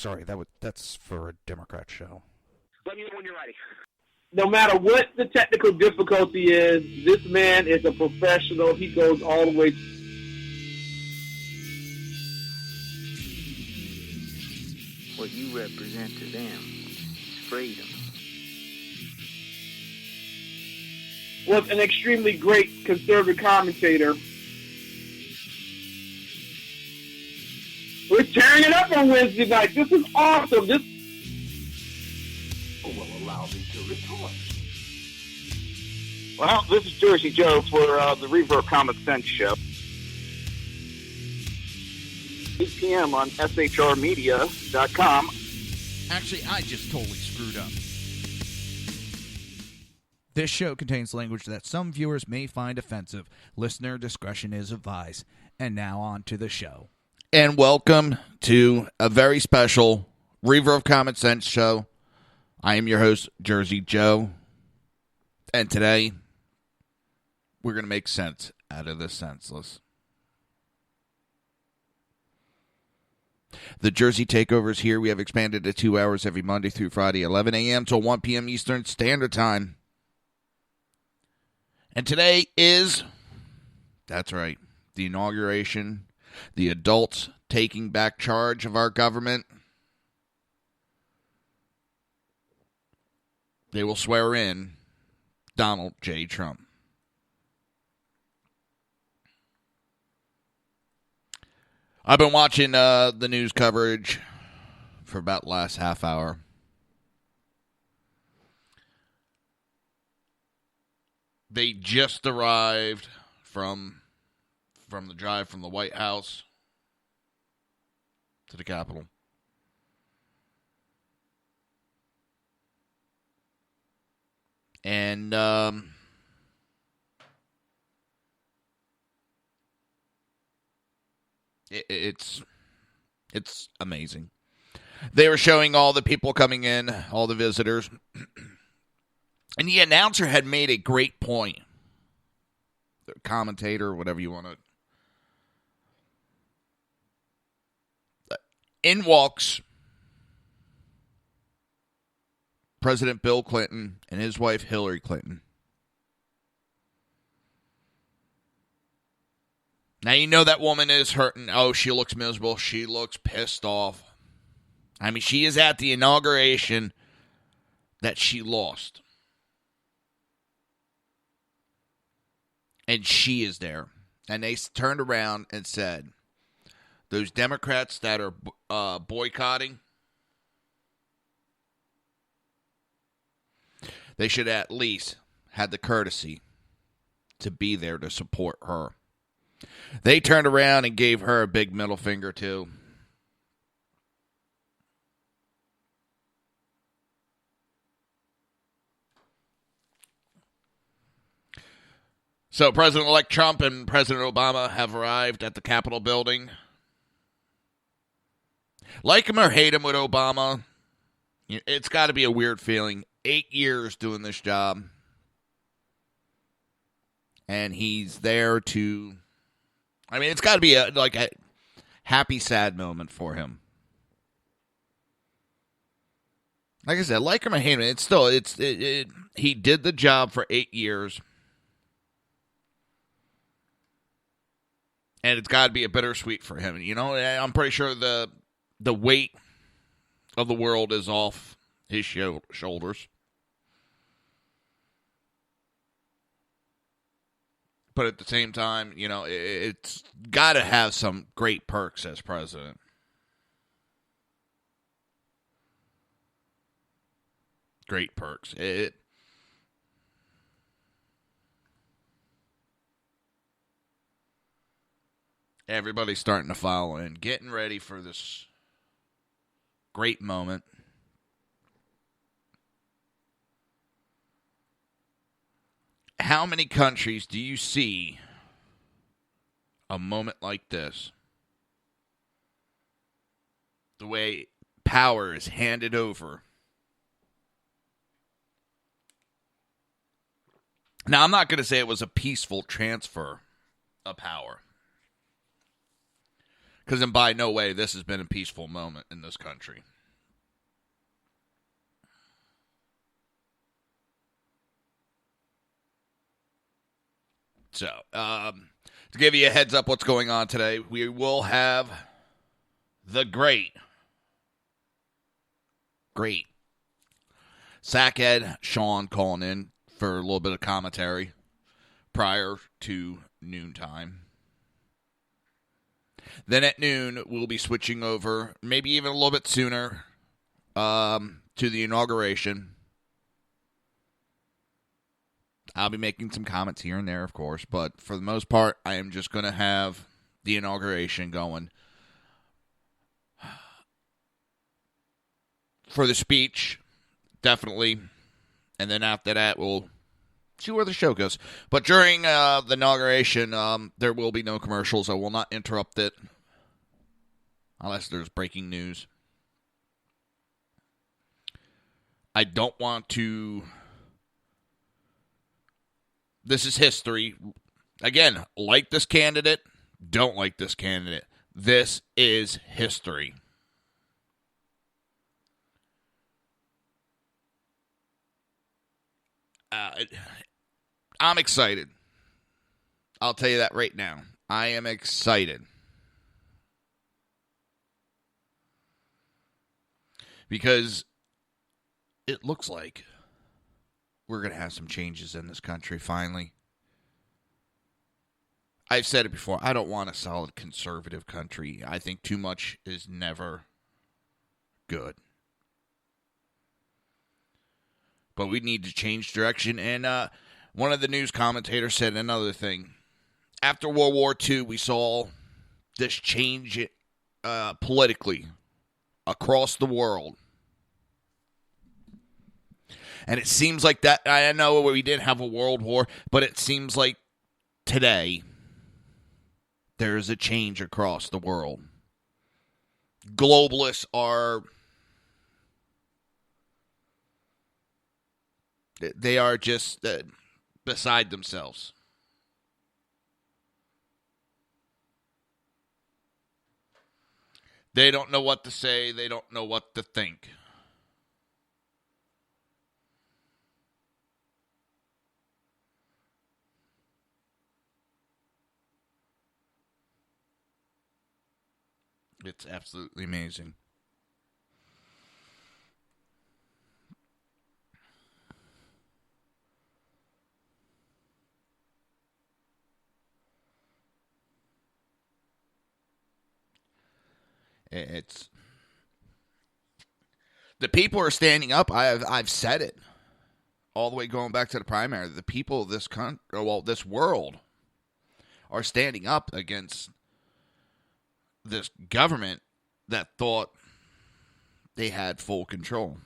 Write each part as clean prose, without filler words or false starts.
sorry, that's for a Democrat show. Let me know when you're ready. No matter what the technical difficulty is, this man is a professional. He goes all the way. What you represent to them is freedom. Was an extremely great conservative commentator. We're tearing it up on Wednesday night. This is awesome. This will allow me to retort. Well, this is Jersey Joe for the Reaver of Common Sense show. 8 p.m. on shrmedia.com. Actually, I just totally screwed up. This show contains language that some viewers may find offensive. Listener discretion is advised. And now on to the show. And welcome to a very special Reaver of Common Sense show. I am your host, Jersey Joe. And today, we're going to make sense out of the senseless. The Jersey Takeover is here. We have expanded to 2 hours every Monday through Friday, 11 a.m. till 1 p.m. Eastern Standard Time. And today is, that's right, the inauguration, the adults taking back charge of our government. They will swear in Donald J. Trump. I've been watching the news coverage for about the last half hour. They just arrived from the drive from the White House to the Capitol. And it's amazing. They were showing all the people coming in, all the visitors. And the announcer had made a great point. The commentator, whatever you want to. In walks President Bill Clinton and his wife Hillary Clinton. Now you know that woman is hurting. Oh, she looks miserable. She looks pissed off. I mean, she is at the inauguration that she lost. And she is there. And they turned around and said, those Democrats that are boycotting, they should at least have the courtesy to be there to support her. They turned around and gave her a big middle finger, too. So President-elect Trump and President Obama have arrived at the Capitol building. Like him or hate him with Obama, it's got to be a weird feeling. 8 years doing this job. And he's there to... I mean, it's got to be a happy, sad moment for him. Like I said, like him or hate him, it's still... he did the job for 8 years. And it's got to be a bittersweet for him. You know, I'm pretty sure the weight of the world is off his shoulders. But at the same time, you know, it's got to have some great perks as president. Great perks. Everybody's starting to file in, getting ready for this great moment. How many countries do you see a moment like this? The way power is handed over. Now, I'm not going to say it was a peaceful transfer of power. Because in by no way this has been a peaceful moment in this country. So, to give you a heads up what's going on today, we will have the great Sackhead Sean calling in for a little bit of commentary prior to noontime. Then at noon, we'll be switching over, maybe even a little bit sooner, to the inauguration. I'll be making some comments here and there, of course, but for the most part, I am just going to have the inauguration going. For the speech, definitely. And then after that, we'll see where the show goes. But during the inauguration, there will be no commercials. I will not interrupt it unless there's breaking news. I don't want to... This is history. Again, like this candidate, don't like this candidate. This is history. I'm excited. I'll tell you that right now. I am excited. Because it looks like we're going to have some changes in this country finally. I've said it before. I don't want a solid conservative country. I think too much is never good. But we need to change direction. And one of the news commentators said another thing. After World War II, we saw this change politically across the world. And it seems like that, I know we didn't have a world war, but it seems like today there is a change across the world. Globalists are, they are just beside themselves. They don't know what to say. They don't know what to think. It's absolutely amazing. It's the people are standing up. I've said it all the way going back to the primary. The people of this this world are standing up against this government that thought they had full control.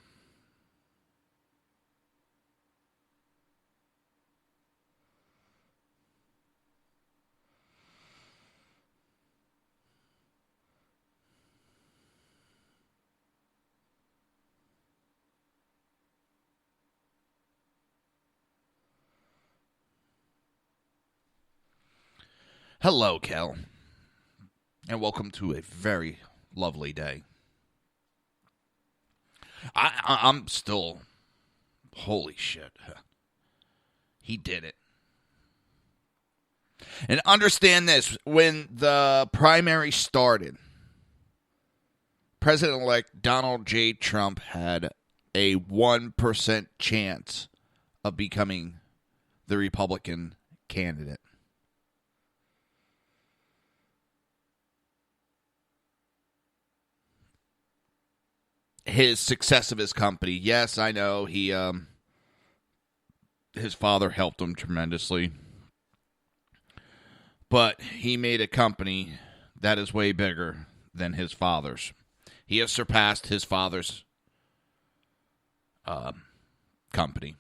Hello, Kel. And welcome to a very lovely day. I'm still... Holy shit. He did it. And understand this. When the primary started, President-elect Donald J. Trump had a 1% chance of becoming the Republican candidate. His success of his company. Yes, I know he his father helped him tremendously. But he made a company that is way bigger than his father's. He has surpassed his father's company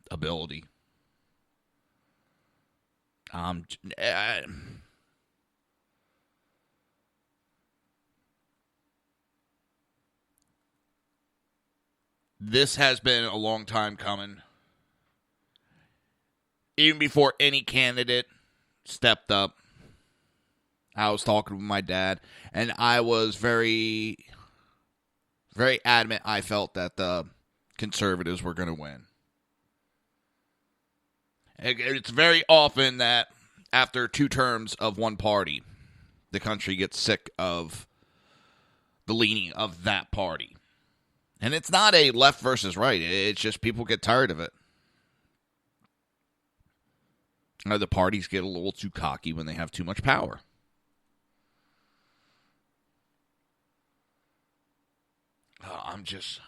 ability. This has been a long time coming. Even before any candidate stepped up, I was talking with my dad, and I was very, very adamant I felt that the conservatives were going to win. It's very often that after 2 terms of one party, the country gets sick of the leaning of that party. And it's not a left versus right. It's just people get tired of it. The parties get a little too cocky when they have too much power. I'm just...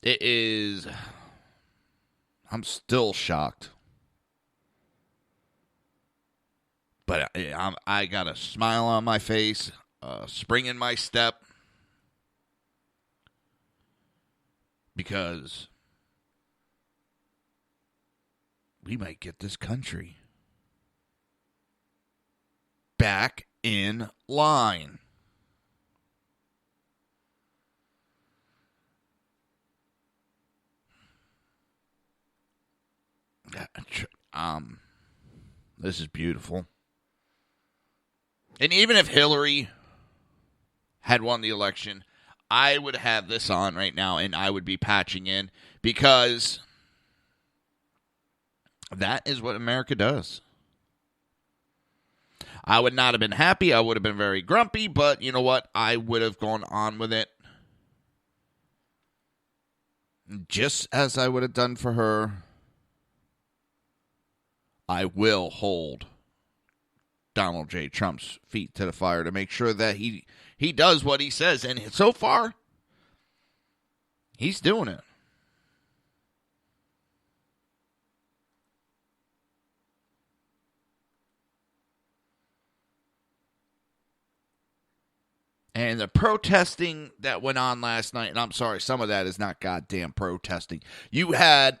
It is... I'm still shocked. But I got a smile on my face, a spring in my step, because we might get this country back in line. This is beautiful. And even if Hillary had won the election, I would have this on right now and I would be patching in, because that is what America does. I would not have been happy. I would have been very grumpy, but you know what? I would have gone on with it. Just as I would have done for her, I will hold Donald J. Trump's feet to the fire to make sure that he does what he says. And so far, he's doing it. And the protesting that went on last night, and I'm sorry, some of that is not goddamn protesting. You had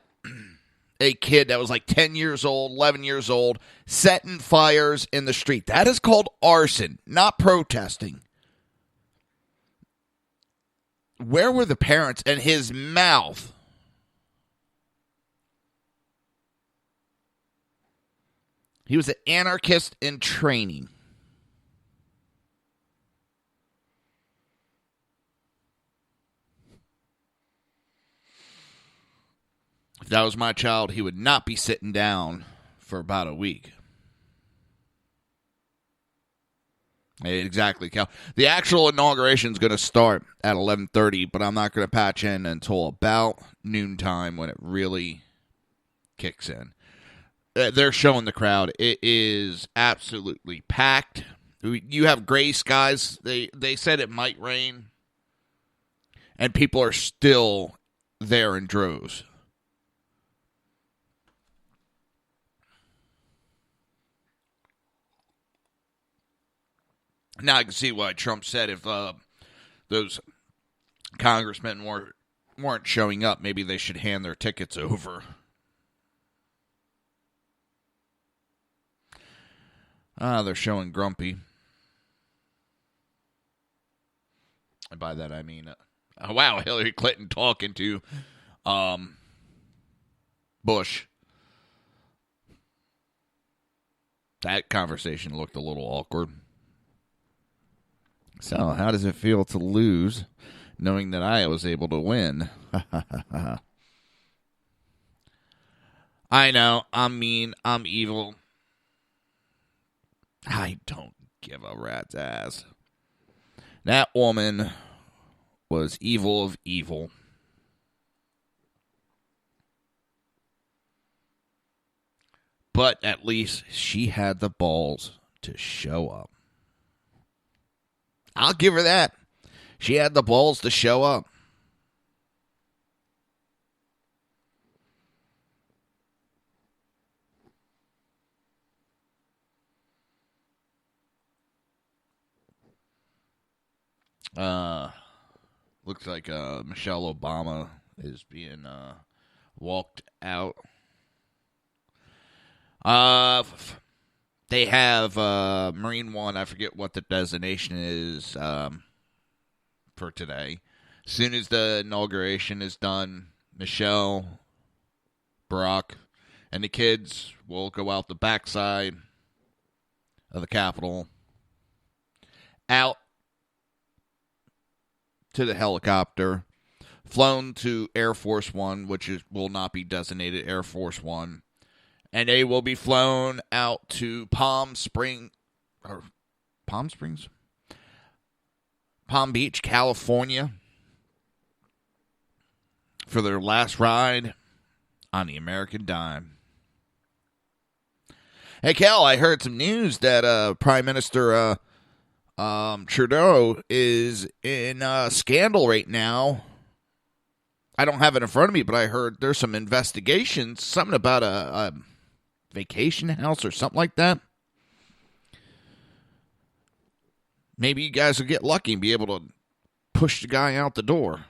a kid that was like 10 years old, 11 years old, setting fires in the street. That is called arson, not protesting. Where were the parents? And his mouth. He was an anarchist in training. If that was my child, he would not be sitting down for about a week. Exactly, Cal. The actual inauguration is going to start at 11:30, but I'm not going to patch in until about noontime when it really kicks in. They're showing the crowd. It is absolutely packed. You have gray skies. They said it might rain, and people are still there in droves. Now I can see why Trump said if those congressmen weren't showing up, maybe they should hand their tickets over. They're showing grumpy. And by that I mean, wow, Hillary Clinton talking to Bush. That conversation looked a little awkward. So, how does it feel to lose, knowing that I was able to win? I know, I'm mean, I'm evil. I don't give a rat's ass. That woman was evil of evil. But at least she had the balls to show up. I'll give her that. She had the balls to show up. Looks like Michelle Obama is being walked out. They have Marine One. I forget what the designation is for today. As soon as the inauguration is done, Michelle, Barack, and the kids will go out the backside of the Capitol, out to the helicopter, flown to Air Force One, which will not be designated Air Force One, and they will be flown out to Palm Beach, California, for their last ride on the American Dime. Hey, Cal, I heard some news that Prime Minister Trudeau is in scandal right now. I don't have it in front of me, but I heard there's some investigations, something about a vacation house or something like that. Maybe you guys will get lucky and be able to push the guy out the door.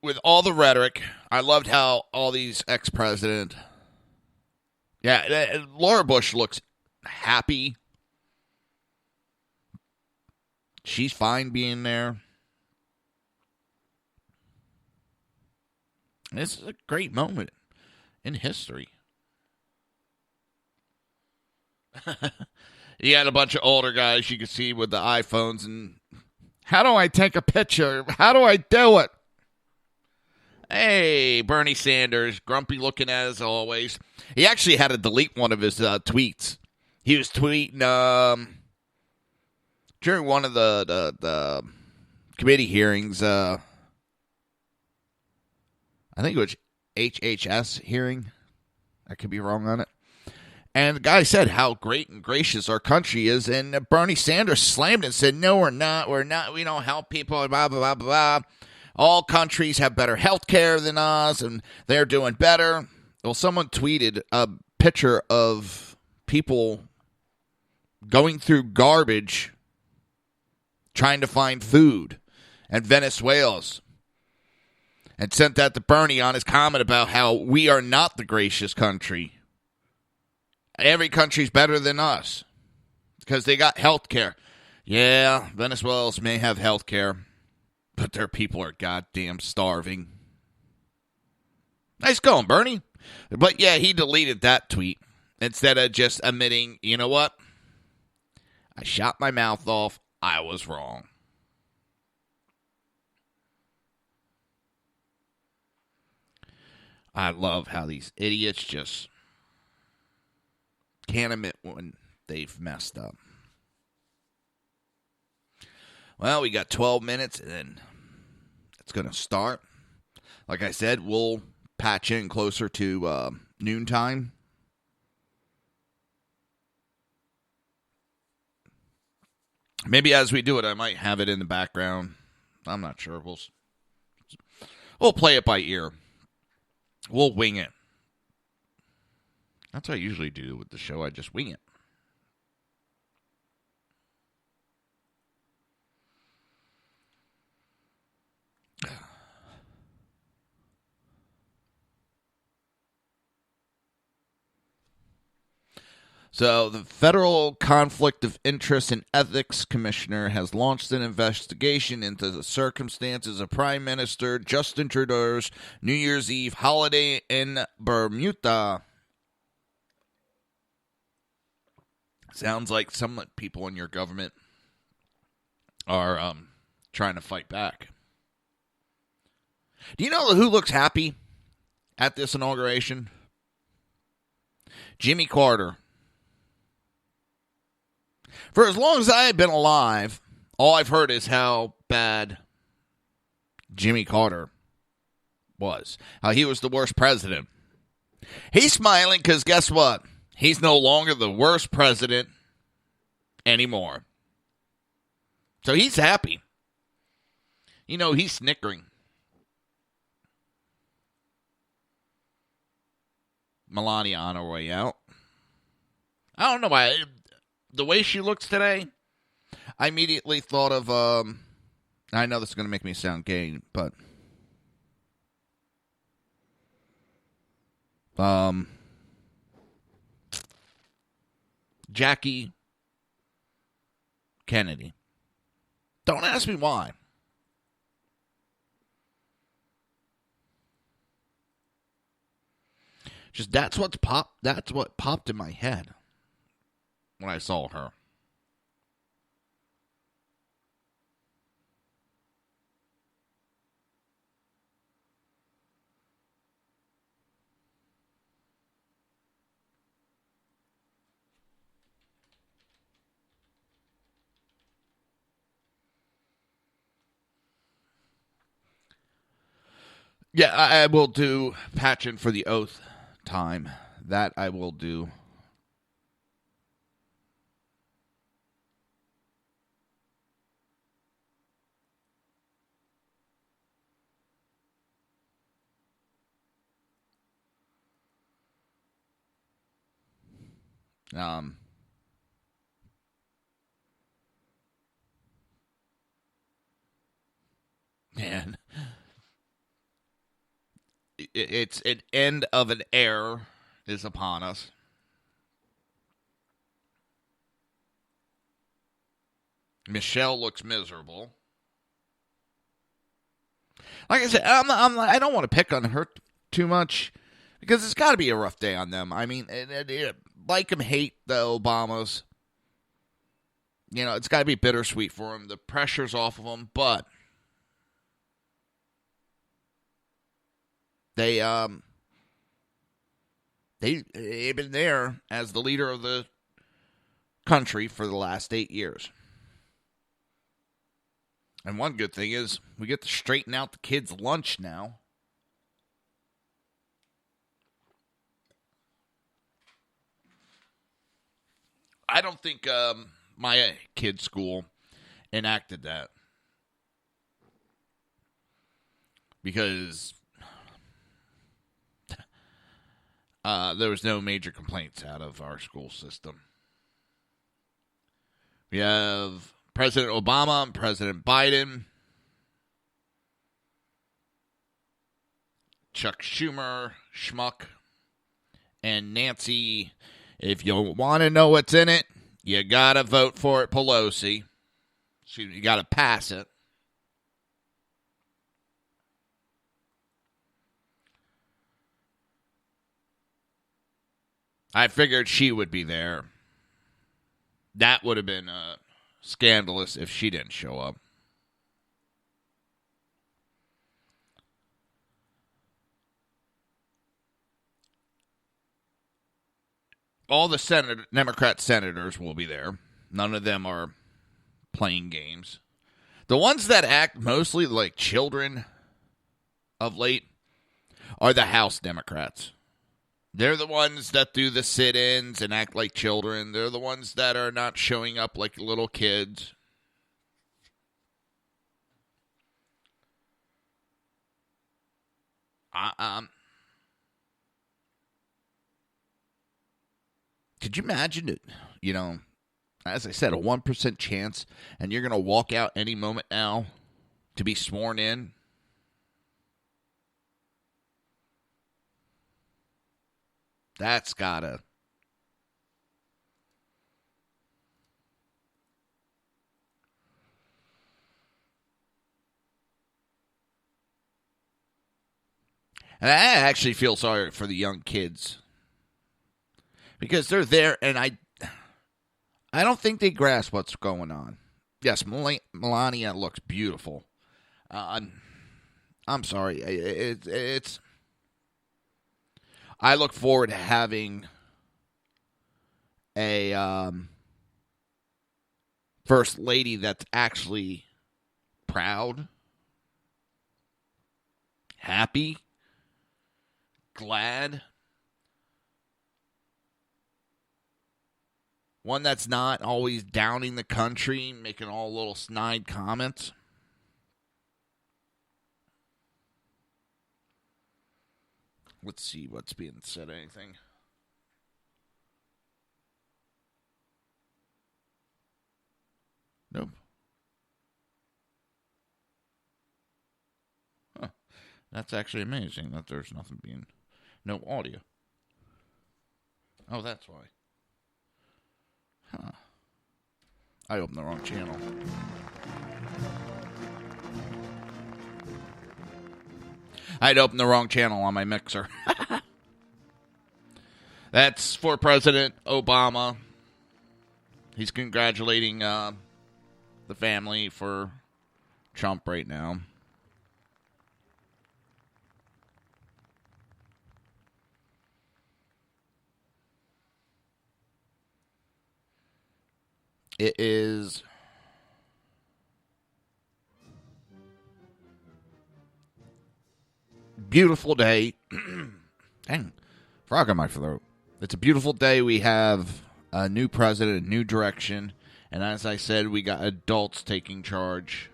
With all the rhetoric, I loved how all these ex-president... Yeah, Laura Bush looks happy. She's fine being there. This is a great moment in history. You had a bunch of older guys you could see with the iPhones and... How do I take a picture? How do I do it? Hey, Bernie Sanders, grumpy looking as always. He actually had to delete one of his tweets. He was tweeting during one of the committee hearings. I think it was HHS hearing. I could be wrong on it. And the guy said how great and gracious our country is. And Bernie Sanders slammed it and said, no, we're not. We're not. We don't help people. Blah, blah, blah, blah. All countries have better health care than us, and they're doing better. Well, someone tweeted a picture of people going through garbage trying to find food in Venezuela and sent that to Bernie on his comment about how we are not the gracious country. Every country's better than us because they got health care. Yeah, Venezuelans may have health care, but their people are goddamn starving. Nice going, Bernie. But yeah, he deleted that tweet instead of just admitting, you know what? I shot my mouth off. I was wrong. I love how these idiots just can't admit when they've messed up. Well, we got 12 minutes, and then it's going to start. Like I said, we'll patch in closer to noontime. Maybe as we do it, I might have it in the background. I'm not sure. We'll play it by ear. We'll wing it. That's what I usually do with the show. I just wing it. So, the Federal Conflict of Interest and Ethics Commissioner has launched an investigation into the circumstances of Prime Minister Justin Trudeau's New Year's Eve holiday in Bermuda. Sounds like some people in your government are trying to fight back. Do you know who looks happy at this inauguration? Jimmy Carter. For as long as I've been alive, all I've heard is how bad Jimmy Carter was. How he was the worst president. He's smiling because guess what? He's no longer the worst president anymore. So he's happy. You know, he's snickering. Melania on her way out. I don't know why. The way she looks today, I immediately thought of, I know this is going to make me sound gay, but, Jackie Kennedy. Don't ask me why. Just that's what popped in my head when I saw her. Yeah, I will do patching for the oath time. That I will do. Man, it's an end of an era is upon us. Michelle looks miserable. Like I said, I don't want to pick on her too much because it's got to be a rough day on them. I mean, like them, hate the Obamas. You know, it's got to be bittersweet for them. The pressure's off of them, but they've been there as the leader of the country for the last 8 years. And one good thing is we get to straighten out the kids' lunch now. I don't think my kid's school enacted that. Because there was no major complaints out of our school system. We have President Obama and President Biden, Chuck Schumer, Schmuck, and Nancy. If you want to know what's in it, you got to vote for it, Pelosi. You got to pass it. I figured she would be there. That would have been scandalous if she didn't show up. All the Democrat senators will be there. None of them are playing games. The ones that act mostly like children of late are the House Democrats. They're the ones that do the sit-ins and act like children. They're the ones that are not showing up like little kids. Could you imagine it? You know, as I said, a 1% chance, and you're going to walk out any moment now to be sworn in. That's gotta. And I actually feel sorry for the young kids. Because they're there, and I don't think they grasp what's going on. Yes, Melania looks beautiful. I'm sorry. It's. I look forward to having a first lady that's actually proud, happy, glad. One that's not always downing the country, making all little snide comments. Let's see what's being said. Anything? Nope. Huh. That's actually amazing that there's nothing being... No audio. Oh, that's why. Huh. I opened the wrong channel. I'd opened the wrong channel on my mixer. That's for President Obama. He's congratulating the family for Trump right now. It is beautiful day. Dang, frog in my throat. It's a beautiful day. We have a new president, a new direction, and as I said, we got adults taking charge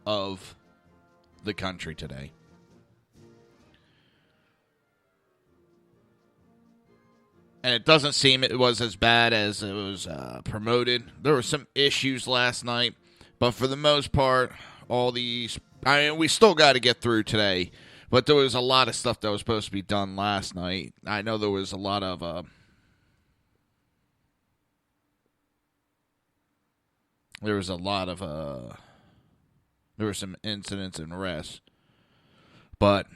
of the country today. And it doesn't seem it was as bad as it was promoted. There were some issues last night, but for the most part, we still got to get through today. But there was a lot of stuff that was supposed to be done last night. I know there was a lot of there were some incidents and arrests, but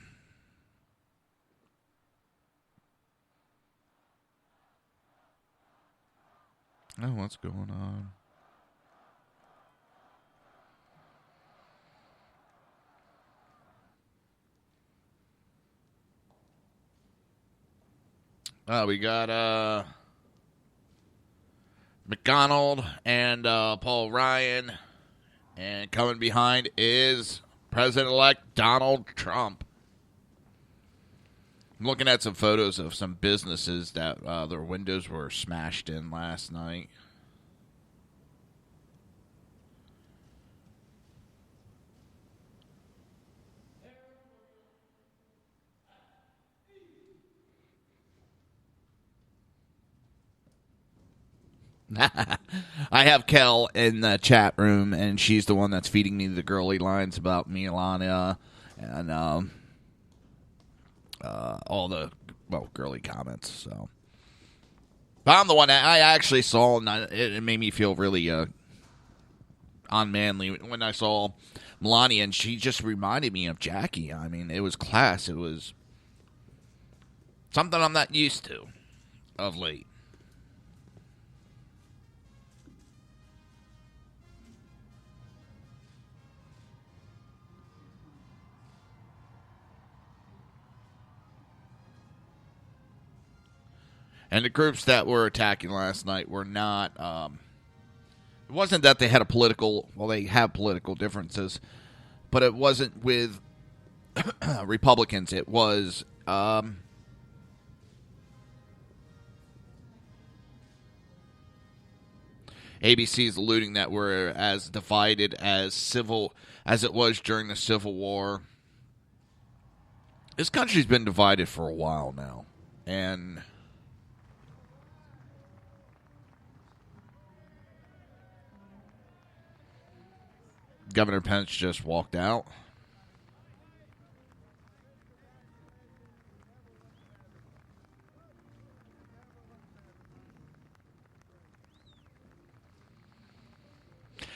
oh, what's going on? We got McDonald and Paul Ryan, and coming behind is President-elect Donald Trump. I'm looking at some photos of some businesses that their windows were smashed in last night. I have Kel in the chat room, and she's the one that's feeding me the girly lines about Melania and all the girly comments. So, but I'm the one that I actually saw, and it made me feel really unmanly when I saw Melania, and she just reminded me of Jackie. I mean, it was class. It was something I'm not used to of late. And the groups that were attacking last night were not, it wasn't that they had they have political differences, but it wasn't with Republicans. It was, ABC's alluding that we're as divided as it was during the Civil War. This country's been divided for a while now, and Governor Pence just walked out.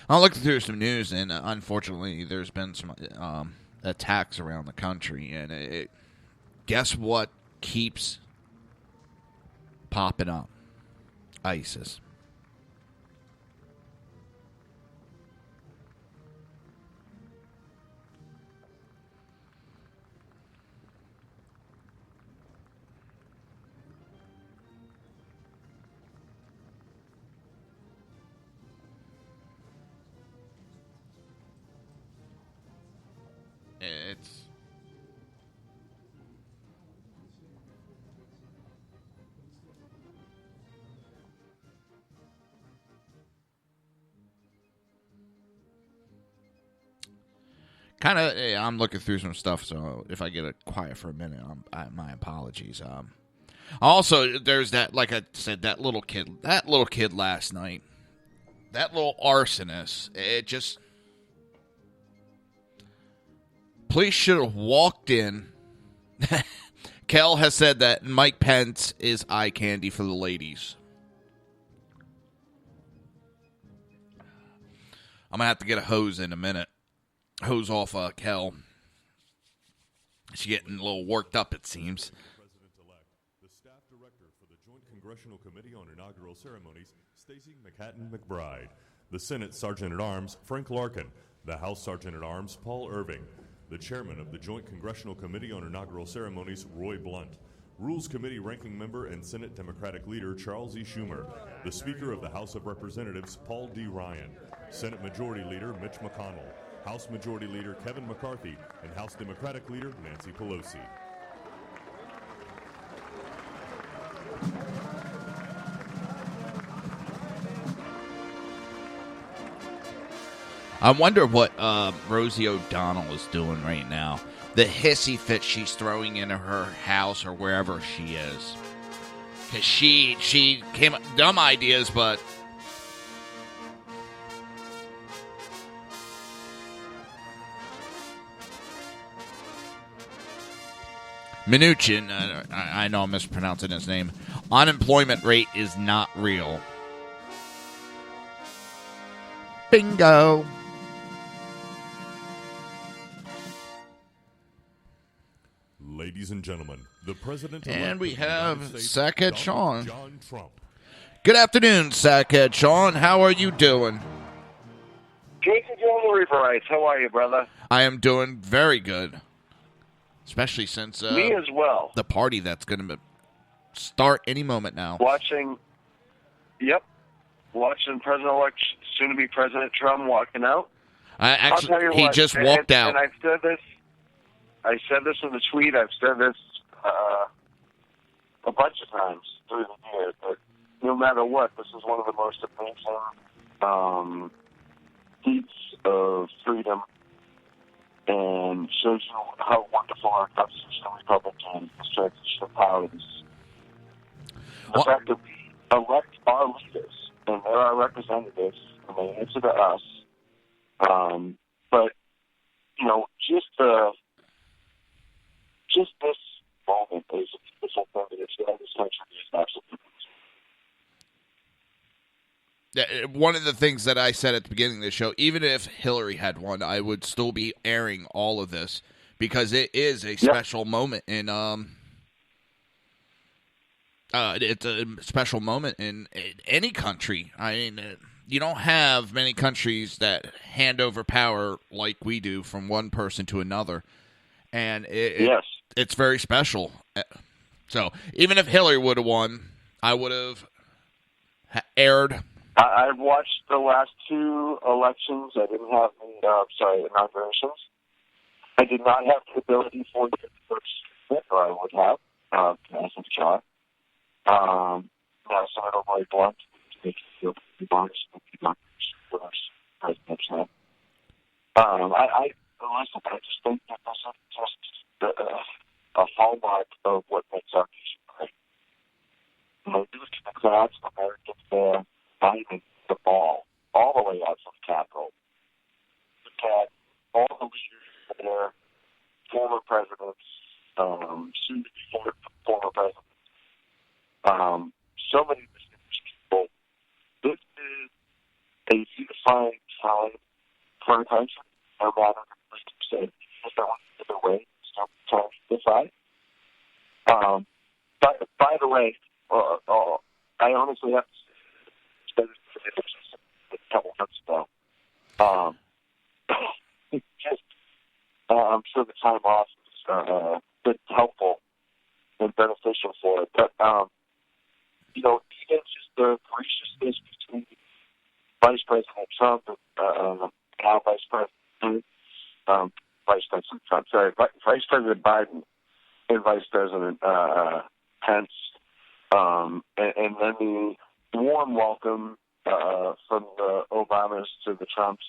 I'm looking through some news, and unfortunately, there's been some attacks around the country. And guess what keeps popping up? ISIS. It's kind of. I'm looking through some stuff, so if I get it quiet for a minute, my apologies. Also, there's that, like I said, that little kid last night, that little arsonist. It just. Police should have walked in. Kel has said that Mike Pence is eye candy for the ladies. I'm going to have to get a hose in a minute. Hose off Kel. She's getting a little worked up, it seems. President-elect, the staff director for the Joint Congressional Committee on Inaugural Ceremonies, Stacey McHatton McBride. The Senate Sergeant-at-Arms, Frank Larkin. The House Sergeant-at-Arms, Paul Irving. The Chairman of the Joint Congressional Committee on Inaugural Ceremonies, Roy Blunt. Rules Committee Ranking Member and Senate Democratic Leader Charles E. Schumer. The Speaker of the House of Representatives, Paul D. Ryan. Senate Majority Leader Mitch McConnell. House Majority Leader Kevin McCarthy. And House Democratic Leader Nancy Pelosi. I wonder what Rosie O'Donnell is doing right now. The hissy fit she's throwing in her house or wherever she is. Because she came up dumb ideas, but... Mnuchin, I know I'm mispronouncing his name. Unemployment rate is not real. Bingo. Ladies and gentlemen, the President and we have Sackhead Sean. John Trump. Good afternoon, Sackhead Sean. How are you doing? Jason Joel Reaverites, how are you, brother? I am doing very good. Especially since me as well. The party that's going to start any moment now. Watching President-elect, soon-to-be President Trump walking out. He just walked out. And I've said this. I said this in the tweet. I've said this a bunch of times through the years. But no matter what, this is one of the most amazing feats of freedom, and shows you how wonderful our constitutional republic and this transition of power is. The fact that we elect our leaders, and they're our representatives, and they answer to us. But just this moment is a beautiful thing that it's done. This country is absolutely. One of the things that I said at the beginning of the show, even if Hillary had won, I would still be airing all of this because it is a special moment in it's a special moment in any country. I mean, you don't have many countries that hand over power like we do from one person to another, and it's very special. So even if Hillary would have won, I would have aired. I've watched the last two elections. I didn't have inaugurations. I did not have the ability for the first, or I would have, as a child. Now, Senator Roy Blunt to make you feel pretty biased with the inauguration for President Trump. I just think that this is just a hallmark of what makes our nation great. Due to the crowds, Americans there finding the ball all the way out from the Capitol. Look at all the leaders there, former presidents, soon to be former presidents. So many distinguished people. This is a unifying time for our country. No matter what you say, if there was another way, still trying to decide. By the way, I honestly have to say a couple months ago. I'm sure the time off has been helpful and beneficial for it. But, even just the graciousness between Vice President Trump and now Vice President Biden and Vice President Pence, and then the warm welcome from the Obamas to the Trumps.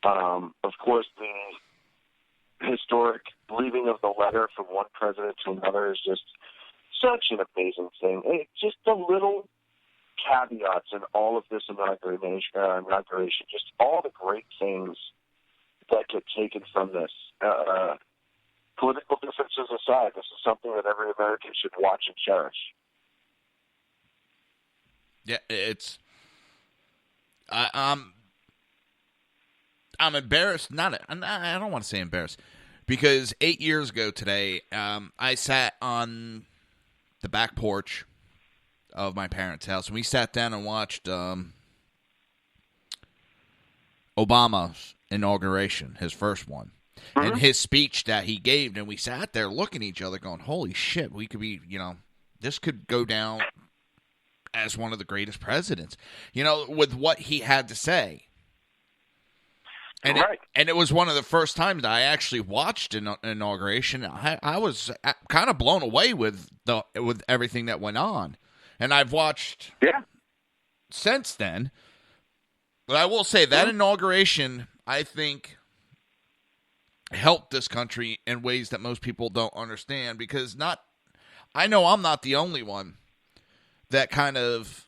Of course, the historic leaving of the letter from one president to another is just such an amazing thing. It's just the little caveats in all of this inauguration, just all the great things that get taken from this. Political differences aside, this is something that every American should watch and cherish. Yeah, it's... I'm embarrassed. I don't want to say embarrassed, because 8 years ago today, I sat on the back porch of my parents' house, and we sat down and watched Obama's inauguration, his first one, and his speech that he gave, and we sat there looking at each other going, holy shit, we could be, this could go down as one of the greatest presidents, with what he had to say. And it was one of the first times I actually watched an inauguration. I was kind of blown away with everything that went on, and I've watched since then. But I will say that inauguration, I think, helped this country in ways that most people don't understand. Because I know I'm not the only one that kind of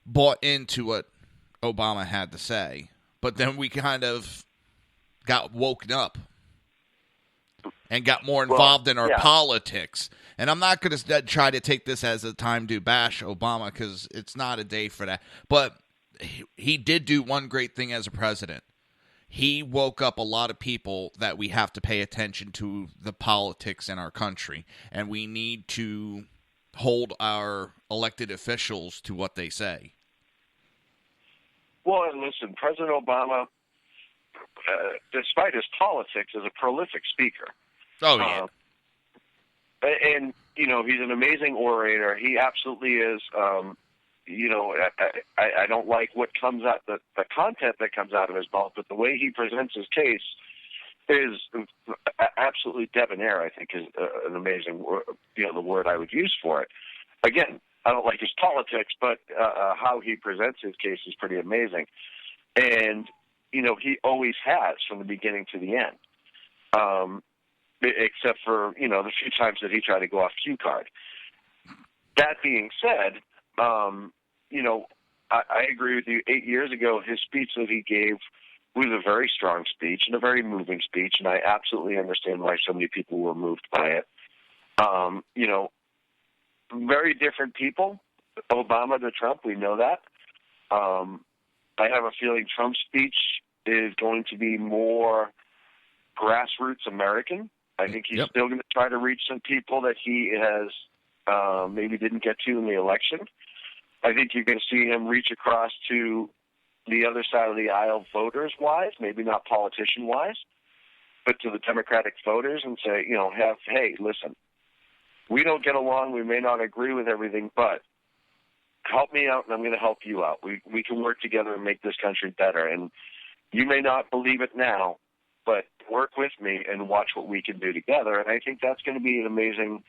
bought into what Obama had to say. But then we kind of got woken up and got more involved in our politics. And I'm not going to try to take this as a time to bash Obama because it's not a day for that. But he did do one great thing as a president. He woke up a lot of people that we have to pay attention to the politics in our country. And we need to hold our elected officials to what they say. Well, and listen, President Obama, despite his politics, is a prolific speaker. Oh, yeah. And, he's an amazing orator. He absolutely is. I don't like what comes out, the content that comes out of his mouth, but the way he presents his case is absolutely debonair, I think, is an amazing word, the word I would use for it. Again, I don't like his politics, but how he presents his case is pretty amazing. And, he always has from the beginning to the end, except for, the few times that he tried to go off cue card. That being said, I agree with you. 8 years ago, his speech that he gave was a very strong speech and a very moving speech, and I absolutely understand why so many people were moved by it. Very different people, Obama to Trump, we know that. I have a feeling Trump's speech is going to be more grassroots American. I think he's still going to try to reach some people that he has maybe didn't get to in the election. I think you're going to see him reach across to the other side of the aisle voters-wise, maybe not politician-wise, but to the Democratic voters and say, hey, listen, we don't get along. We may not agree with everything, but help me out, and I'm going to help you out. We can work together and make this country better. And you may not believe it now, but work with me and watch what we can do together. And I think that's going to be an amazing,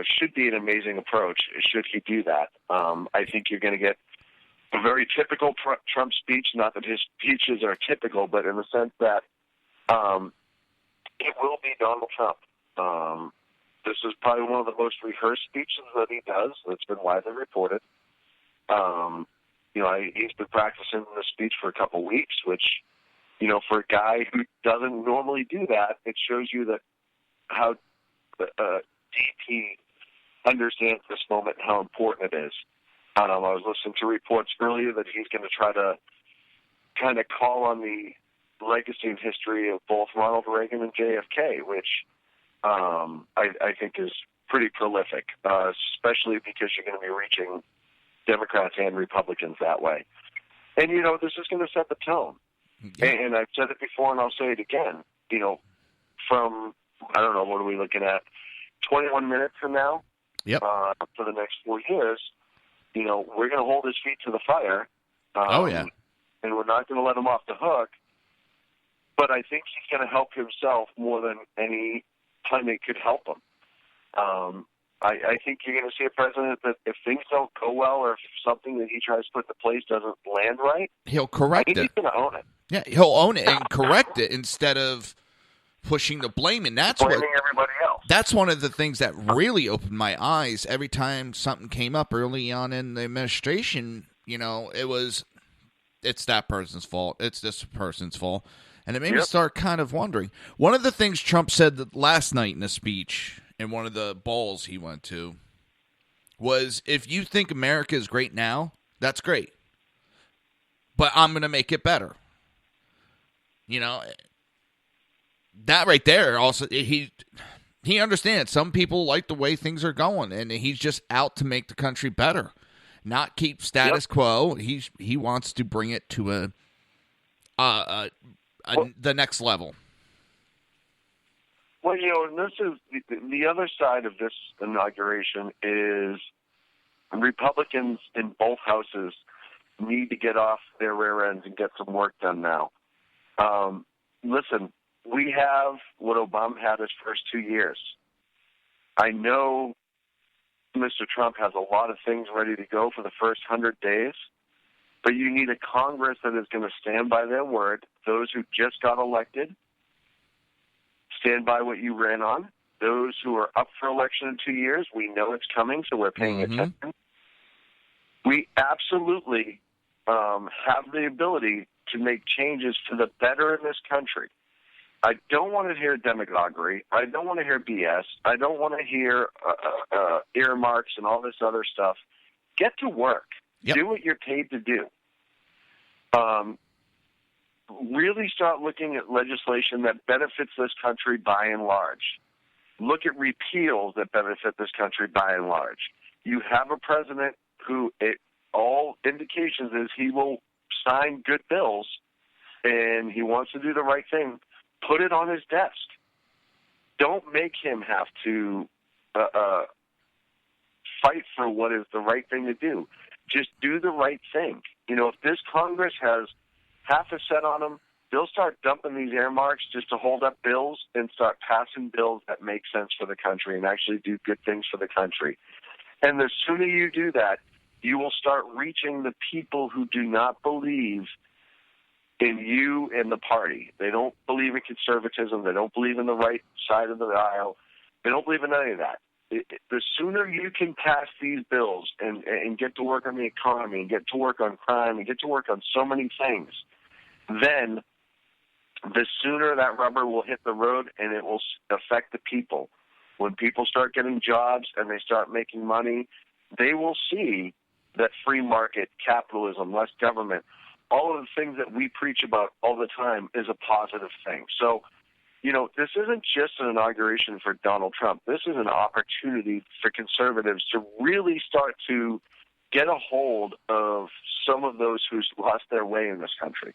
should be an amazing approach. Should he do that? I think you're going to get a very typical Trump speech. Not that his speeches are typical, but in the sense that it will be Donald Trump. This is probably one of the most rehearsed speeches that he does. That's been widely reported. He's been practicing the speech for a couple of weeks, which, for a guy who doesn't normally do that, it shows you that how deep he understands this moment and how important it is. I was listening to reports earlier that he's going to try to kind of call on the legacy and history of both Ronald Reagan and JFK, which I think is pretty prolific, especially because you're going to be reaching Democrats and Republicans that way. And, this is going to set the tone. Yeah. And I've said it before and I'll say it again, from, I don't know, what are we looking at, 21 minutes from now for the next 4 years, we're going to hold his feet to the fire. And we're not going to let him off the hook. But I think he's going to help himself more than any time it could help him. I think you're going to see a president that if things don't go well or if something that he tries to put into place doesn't land right, he'll correct it. He's going to own it. Yeah, he'll own it and correct it instead of pushing the blame. And that's blaming everybody else. That's one of the things that really opened my eyes. Every time something came up early on in the administration, it's that person's fault. It's this person's fault. And it made me start kind of wondering. One of the things Trump said last night in a speech in one of the balls he went to was, if you think America is great now, that's great. But I'm going to make it better. That right there also, he he understands some people like the way things are going, and he's just out to make the country better, not keep status quo. He wants to bring it to the next level. Well, and this is the other side of this inauguration is Republicans in both houses need to get off their rear ends and get some work done now. Listen, we have what Obama had his first 2 years. I know Mr. Trump has a lot of things ready to go for the first 100 days, but you need a Congress that is going to stand by their word. Those who just got elected, stand by what you ran on. Those who are up for election in 2 years, we know it's coming, so we're paying attention. We absolutely have the ability to make changes for the better in this country. I don't want to hear demagoguery. I don't want to hear BS. I don't want to hear earmarks and all this other stuff. Get to work. Yep. Do what you're paid to do. Really start looking at legislation that benefits this country by and large. Look at repeals that benefit this country by and large. You have a president who, all indications is he will sign good bills, and he wants to do the right thing. Put it on his desk. Don't make him have to fight for what is the right thing to do. Just do the right thing. If this Congress has half a set on them, they'll start dumping these earmarks just to hold up bills and start passing bills that make sense for the country and actually do good things for the country. And the sooner you do that, you will start reaching the people who do not believe in you and the party. They don't believe in conservatism. They don't believe in the right side of the aisle. They don't believe in any of that. The sooner you can pass these bills and get to work on the economy and get to work on crime and get to work on so many things, then the sooner that rubber will hit the road and it will affect the people. When people start getting jobs and they start making money, they will see that free market, capitalism, less government, all of the things that we preach about all the time is a positive thing. So, this isn't just an inauguration for Donald Trump. This is an opportunity for conservatives to really start to get a hold of some of those who's lost their way in this country,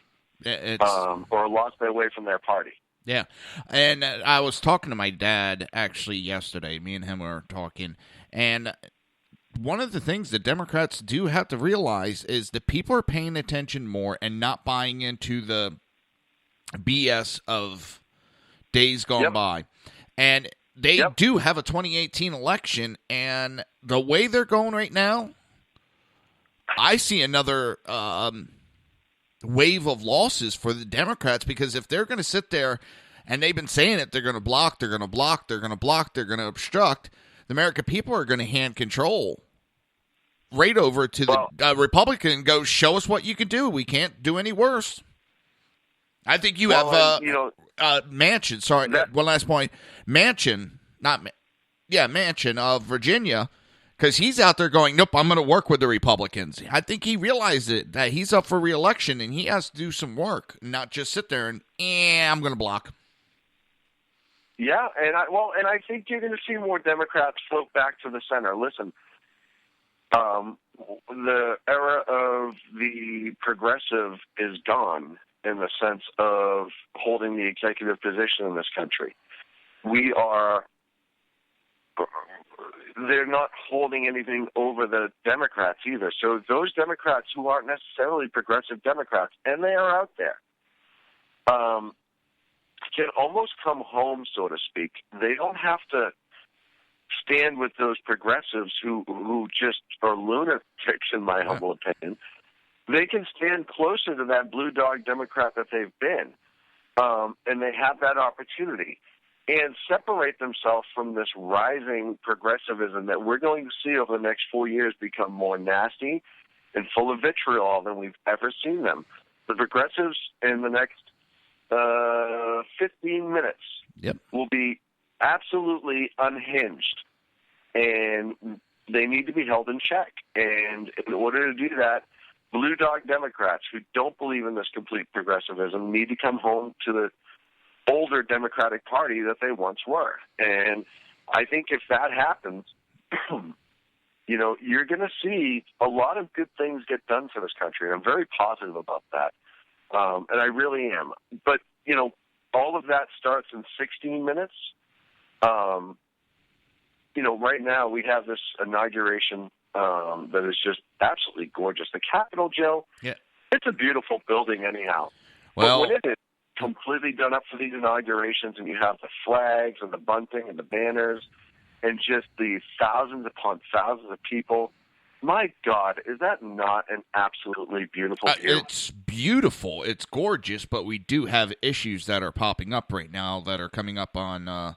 or lost their way from their party. Yeah, and I was talking to my dad actually yesterday. Me and him were talking, and one of the things that Democrats do have to realize is that people are paying attention more and not buying into the BS of days gone by. And they do have a 2018 election, and the way they're going right now, I see another wave of losses for the Democrats, because if they're going to sit there, and they've been saying it, they're going to block, they're going to block, they're going to block, they're going to obstruct, the American people are going to hand control right over to the Republican and go, show us what you can do. We can't do any worse. I think you have Manchin. Sorry, one last point. Manchin of Virginia, because he's out there going, nope, I'm going to work with the Republicans. I think he realized it, that he's up for re-election and he has to do some work, not just sit there and, I'm going to block. Yeah, and I think you're going to see more Democrats float back to the center. Listen, the era of the progressive is gone in the sense of holding the executive position in this country. They're not holding anything over the Democrats either. So those Democrats who aren't necessarily progressive Democrats, and they are out there, can almost come home, so to speak. They don't have to stand with those progressives who just are lunatics, in my humble opinion. They can stand closer to that blue dog Democrat that they've been, and they have that opportunity, and separate themselves from this rising progressivism that we're going to see over the next 4 years become more nasty and full of vitriol than we've ever seen them. The progressives in the next 15 minutes will be absolutely unhinged, and they need to be held in check. And in order to do that, blue dog Democrats who don't believe in this complete progressivism need to come home to the older Democratic Party that they once were. And I think if that happens, you're going to see a lot of good things get done for this country. And I'm very positive about that. And I really am. But, all of that starts in 16 minutes. Right now we have this inauguration that is just absolutely gorgeous. The Capitol, Joe, it's a beautiful building anyhow. Well, but when it is completely done up for these inaugurations and you have the flags and the bunting and the banners and just the thousands upon thousands of people, my God, is that not an absolutely beautiful view? It's beautiful. It's gorgeous, but we do have issues that are popping up right now that are coming up on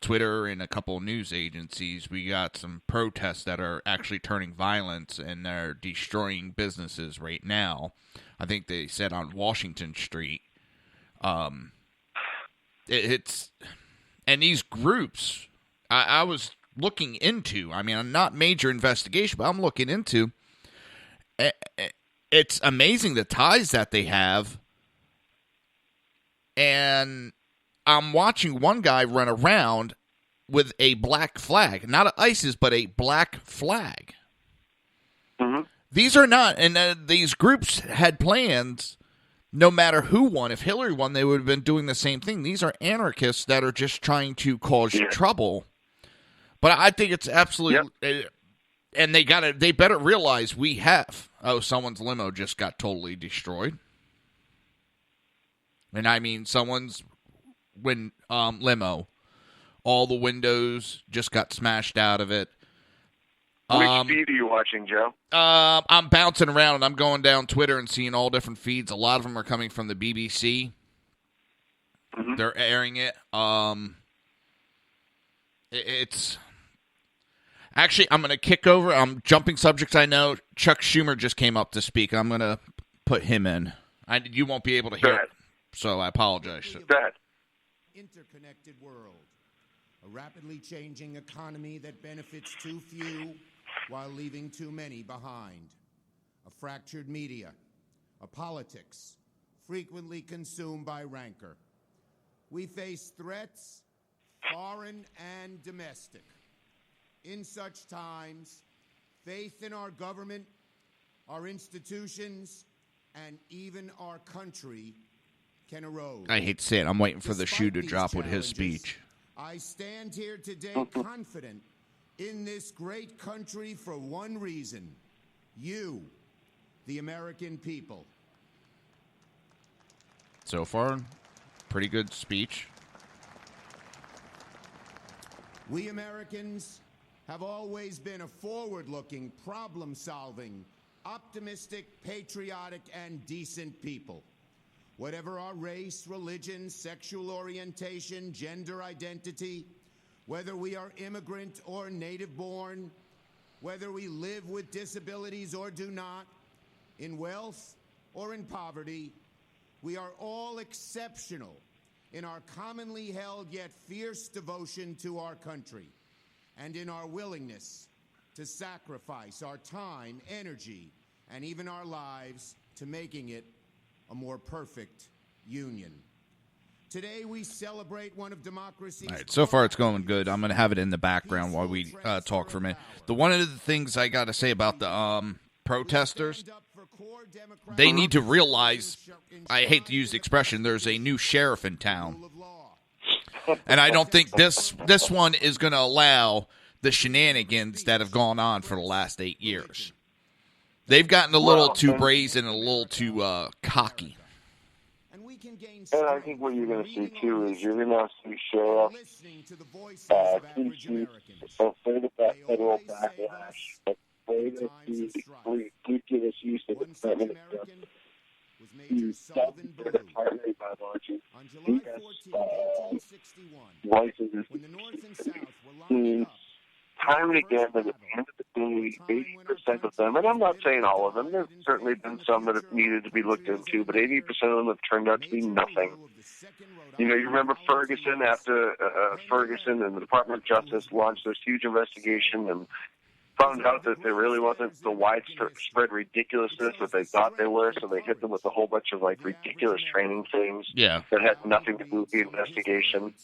Twitter and a couple of news agencies. We got some protests that are actually turning violent, and they're destroying businesses right now. I think they said on Washington Street. And these groups, I was looking into, not major investigation, but I'm looking into, it's amazing the ties that they have. And I'm watching one guy run around with a black flag, not an ISIS, but a black flag. Mm-hmm. These are not, and these groups had plans, no matter who won. If Hillary won, they would have been doing the same thing. These are anarchists that are just trying to cause trouble. But I think it's absolutely, and they better realize we have. Oh, someone's limo just got totally destroyed. And someone's limo, all the windows just got smashed out of it. Which feed are you watching, Joe? I'm bouncing around, and I'm going down Twitter and seeing all different feeds. A lot of them are coming from the BBC. Mm-hmm. They're airing it. It's actually, I'm going to kick over. I'm jumping subjects. I know Chuck Schumer just came up to speak. I'm going to put him in. You won't be able to hear it, so I apologize. Go ahead. Interconnected world, a rapidly changing economy that benefits too few while leaving too many behind, a fractured media, a politics frequently consumed by rancor. We face threats, foreign and domestic. In such times, faith in our government, our institutions, and even our country can erode. I hate to say it. I'm waiting for the shoe to drop with his speech. I stand here today confident in this great country for one reason: you, the American people. So far, pretty good speech. We Americans have always been a forward-looking, problem-solving, optimistic, patriotic, and decent people. Whatever our race, religion, sexual orientation, gender identity, whether we are immigrant or native-born, whether we live with disabilities or do not, in wealth or in poverty, we are all exceptional in our commonly held yet fierce devotion to our country and in our willingness to sacrifice our time, energy, and even our lives to making it a more perfect union. Today we celebrate one of democracy's... All right, so far it's going good. I'm going to have it in the background while we talk for a minute. One of the things I got to say about the protesters, they need to realize, I hate to use the expression, there's a new sheriff in town. And I don't think this one is going to allow the shenanigans that have gone on for the last 8 years. They've gotten a little too brazen and a little too cocky. And I think what you're going to see, too, is you're going to see sheriffs, police chiefs, afraid of that federal backlash, afraid of the ridiculous use of the Department of Justice. The self-employed department biology, licenses, is time and again that at the end of the day, 80% of them, and I'm not saying all of them, there's certainly been some that have needed to be looked into, but 80% of them have turned out to be nothing. You remember Ferguson, after Ferguson and the Department of Justice launched this huge investigation, and found out that there really wasn't the widespread ridiculousness that they thought they were, so they hit them with a whole bunch of like ridiculous training things that had nothing to do with the investigation.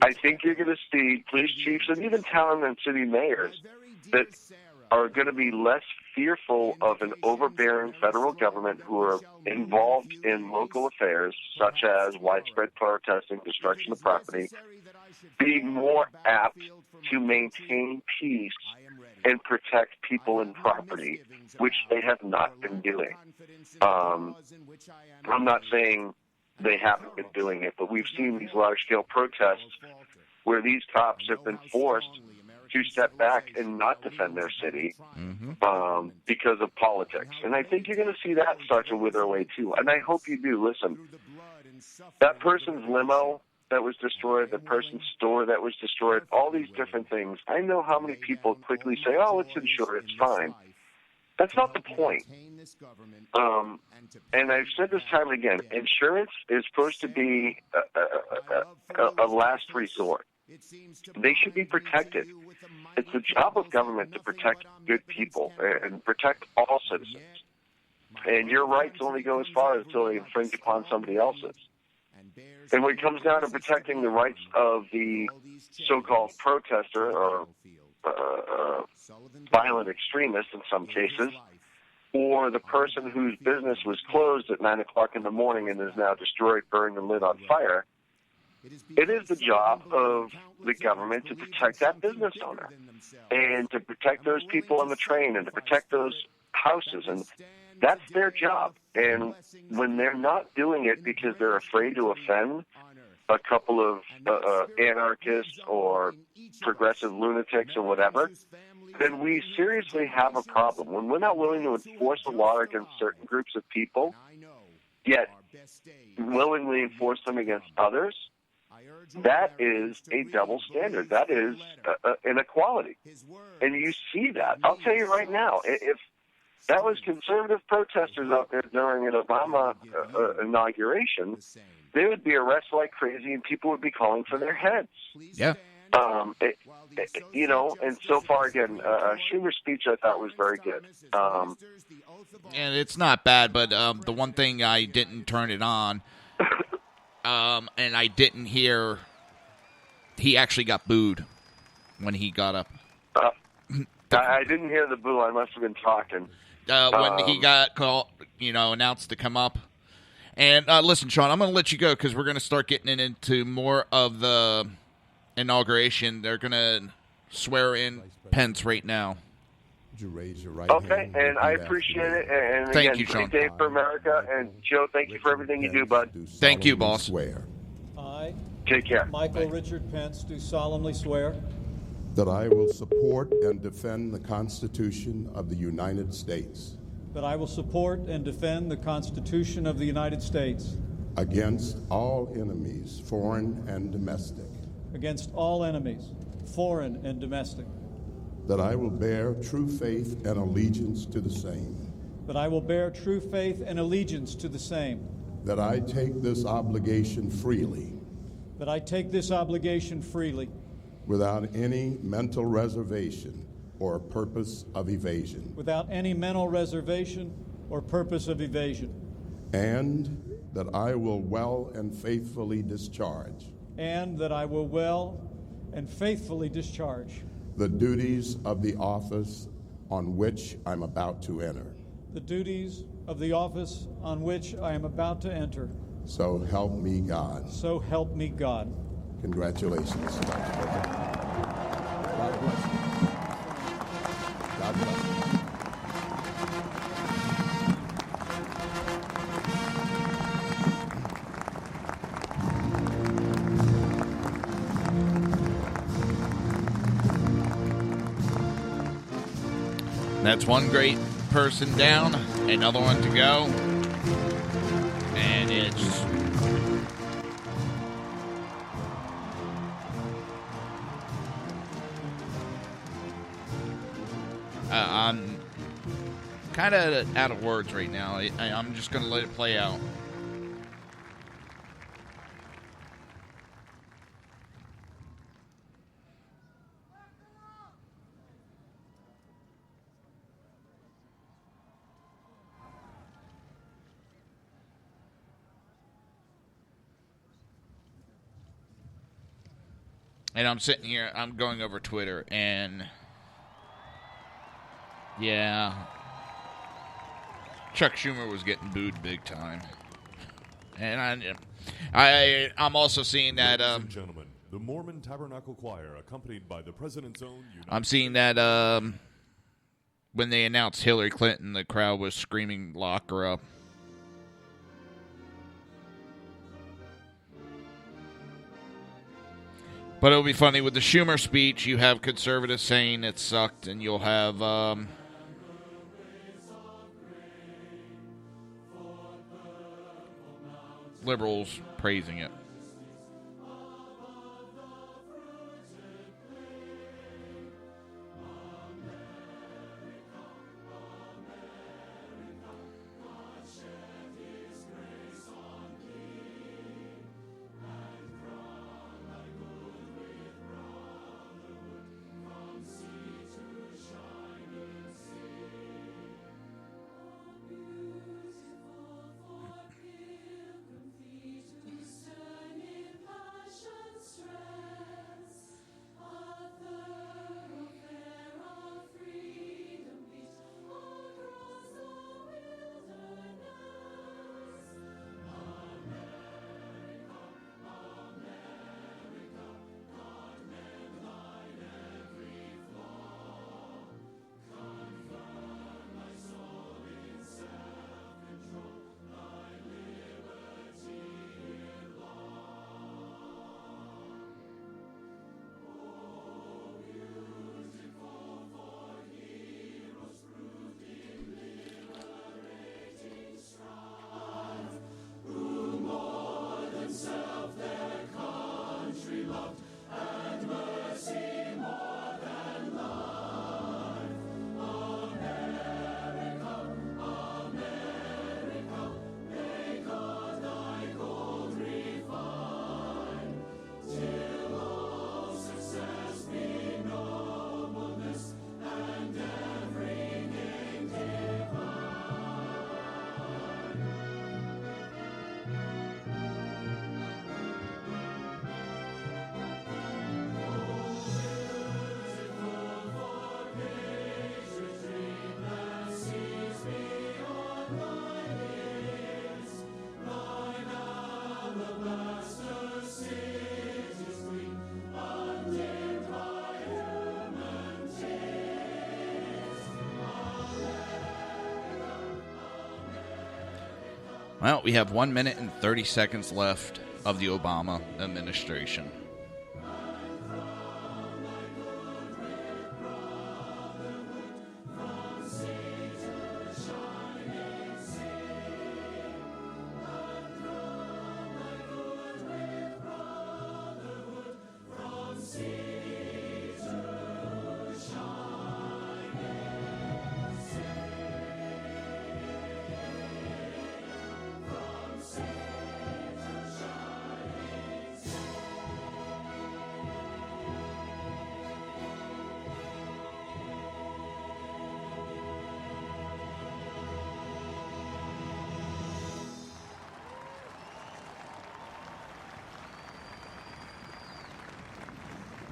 I think you're going to see police chiefs and even town and city mayors that are going to be less fearful of an overbearing federal government who are involved in local affairs, such as widespread protesting, destruction of property, being more apt to maintain peace and protect people and property, which they have not been doing. I'm not saying they haven't been doing it, but we've seen these large-scale protests where these cops have been forced to step back and not defend their city because of politics. And I think you're going to see that start to wither away, too. And I hope you do. Listen, that person's limo that was destroyed, the person's store that was destroyed, all these different things, I know how many people quickly say, oh, it's insured, it's fine. That's not the point. And I've said this time and again, insurance is supposed to be a last resort. They should be protected. It's the job of government to protect good people and protect all citizens. And your rights only go as far until they infringe upon somebody else's. And when it comes down to protecting the rights of the so-called protester or violent extremist in some cases, or the person whose business was closed at 9 o'clock in the morning and is now destroyed, burned, and lit on fire, it is the job of the government to protect that business owner and to protect those people on the train and to protect those houses. And that's their job. And when they're not doing it because they're afraid to offend a couple of anarchists or progressive lunatics or whatever, then we seriously have a problem. When we're not willing to enforce the law against certain groups of people, yet willingly enforce them against others, that is a double standard. That is inequality. And you see that. I'll tell you right now, if that was conservative protesters out there during an Obama inauguration, they would be arrested like crazy and people would be calling for their heads. Yeah. And so far, again, Schumer's speech I thought was very good. And it's not bad, but the one thing I didn't turn it on, and I didn't hear, he actually got booed when he got up. I didn't hear the boo. I must have been talking. When he got called, announced to come up. And listen, Sean, I'm going to let you go because we're going to start getting into more of the inauguration. They're going to swear in Pence right now. Would you raise your right Okay, hand? and I appreciate it. And Thank again, you, Sean. Dave for America. And Joe, thank you for everything you do, bud. Thank you, boss. Swear I, Take care. Michael Richard Pence, do solemnly swear that I will support and defend the Constitution of the United States that I will support and defend the Constitution of the United States against all enemies, foreign and domestic, against all enemies, foreign and domestic, that I will bear true faith and allegiance to the same, that I will bear true faith and allegiance to the same, that I take this obligation freely that I take this obligation freely without any mental reservation or purpose of evasion, without any mental reservation or purpose of evasion, and that I will well and faithfully discharge and that I will well and faithfully discharge the duties of the office on which I'm about to enter. the duties of the office on which I am about to enter. So help me God. So help me God. Congratulations. God bless you. God bless you. That's one great person down, another one to go. And it's I'm kind of out of words right now. I'm just going to let it play out. And I'm sitting here, I'm going over Twitter, and yeah, Chuck Schumer was getting booed big time. And I'm also seeing that. Ladies and gentlemen, the Mormon Tabernacle Choir, accompanied by the President's own. I'm seeing that when they announced Hillary Clinton, the crowd was screaming, "Lock her up." But it'll be funny with the Schumer speech. You have conservatives saying it sucked, and you'll have liberals praising it. Well, we have 1 minute and 30 seconds left of the Obama administration.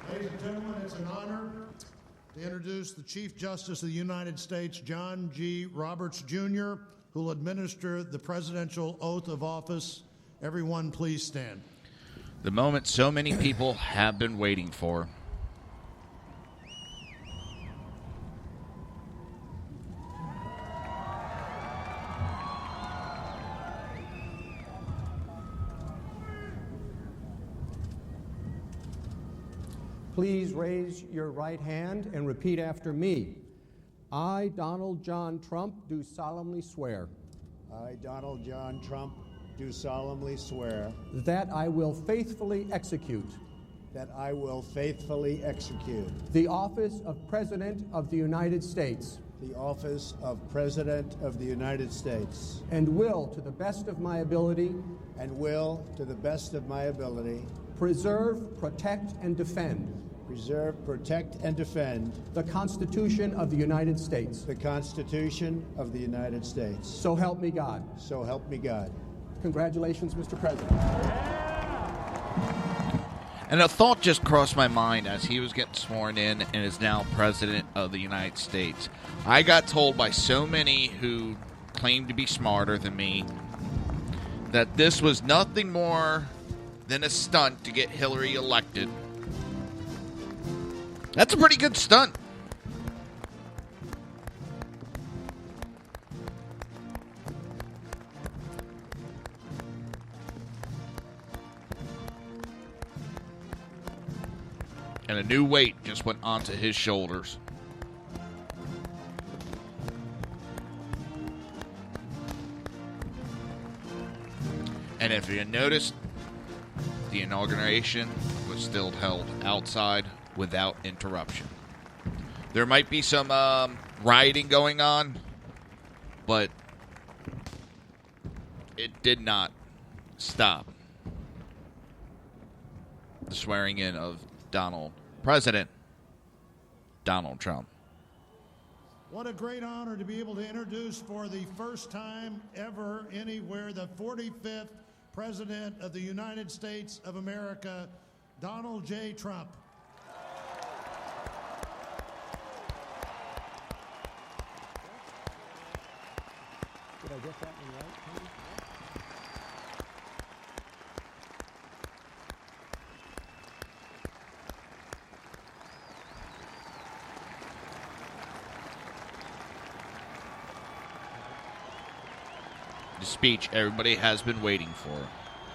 Ladies and gentlemen, it's an honor to introduce the Chief Justice of the United States, John G. Roberts, Jr., who will administer the presidential oath of office. Everyone, please stand. The moment so many people have been waiting for. Please raise your right hand and repeat after me. I, Donald John Trump, do solemnly swear. I, Donald John Trump, do solemnly swear. That I will faithfully execute. That I will faithfully execute. The office of President of the United States. The office of President of the United States. And will, to the best of my ability. And will, to the best of my ability. Preserve, protect, and defend. Preserve, protect, and defend. The Constitution of the United States. The Constitution of the United States. So help me God. So help me God. Congratulations, Mr. President. And a thought just crossed my mind as he was getting sworn in and is now President of the United States. I got told by so many who claimed to be smarter than me that this was nothing more than a stunt to get Hillary elected. That's a pretty good stunt. And a new weight just went onto his shoulders. And if you noticed, the inauguration was still held outside without interruption. There might be some rioting going on, but it did not stop the swearing in of President Donald Trump. What a great honor to be able to introduce for the first time ever anywhere the 45th President of the United States of America, Donald J. Trump. Did I get that one right? The speech everybody has been waiting for.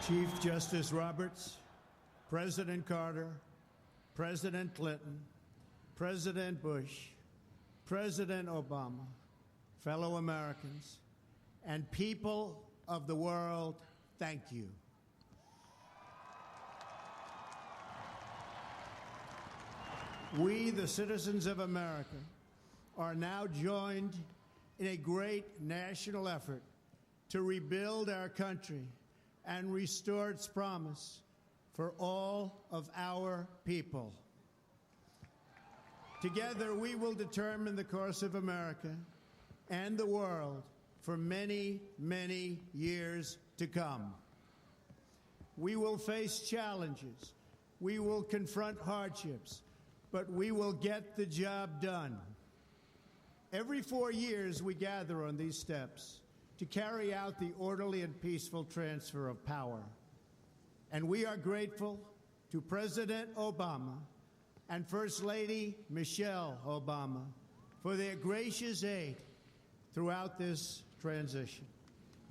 Chief Justice Roberts, President Carter, President Clinton, President Bush, President Obama, fellow Americans, and people of the world, thank you. We, the citizens of America, are now joined in a great national effort to rebuild our country and restore its promise for all of our people. Together, we will determine the course of America and the world for many, many years to come. We will face challenges. We will confront hardships, but we will get the job done. Every 4 years, we gather on these steps to carry out the orderly and peaceful transfer of power. And we are grateful to President Obama and First Lady Michelle Obama for their gracious aid throughout this transition.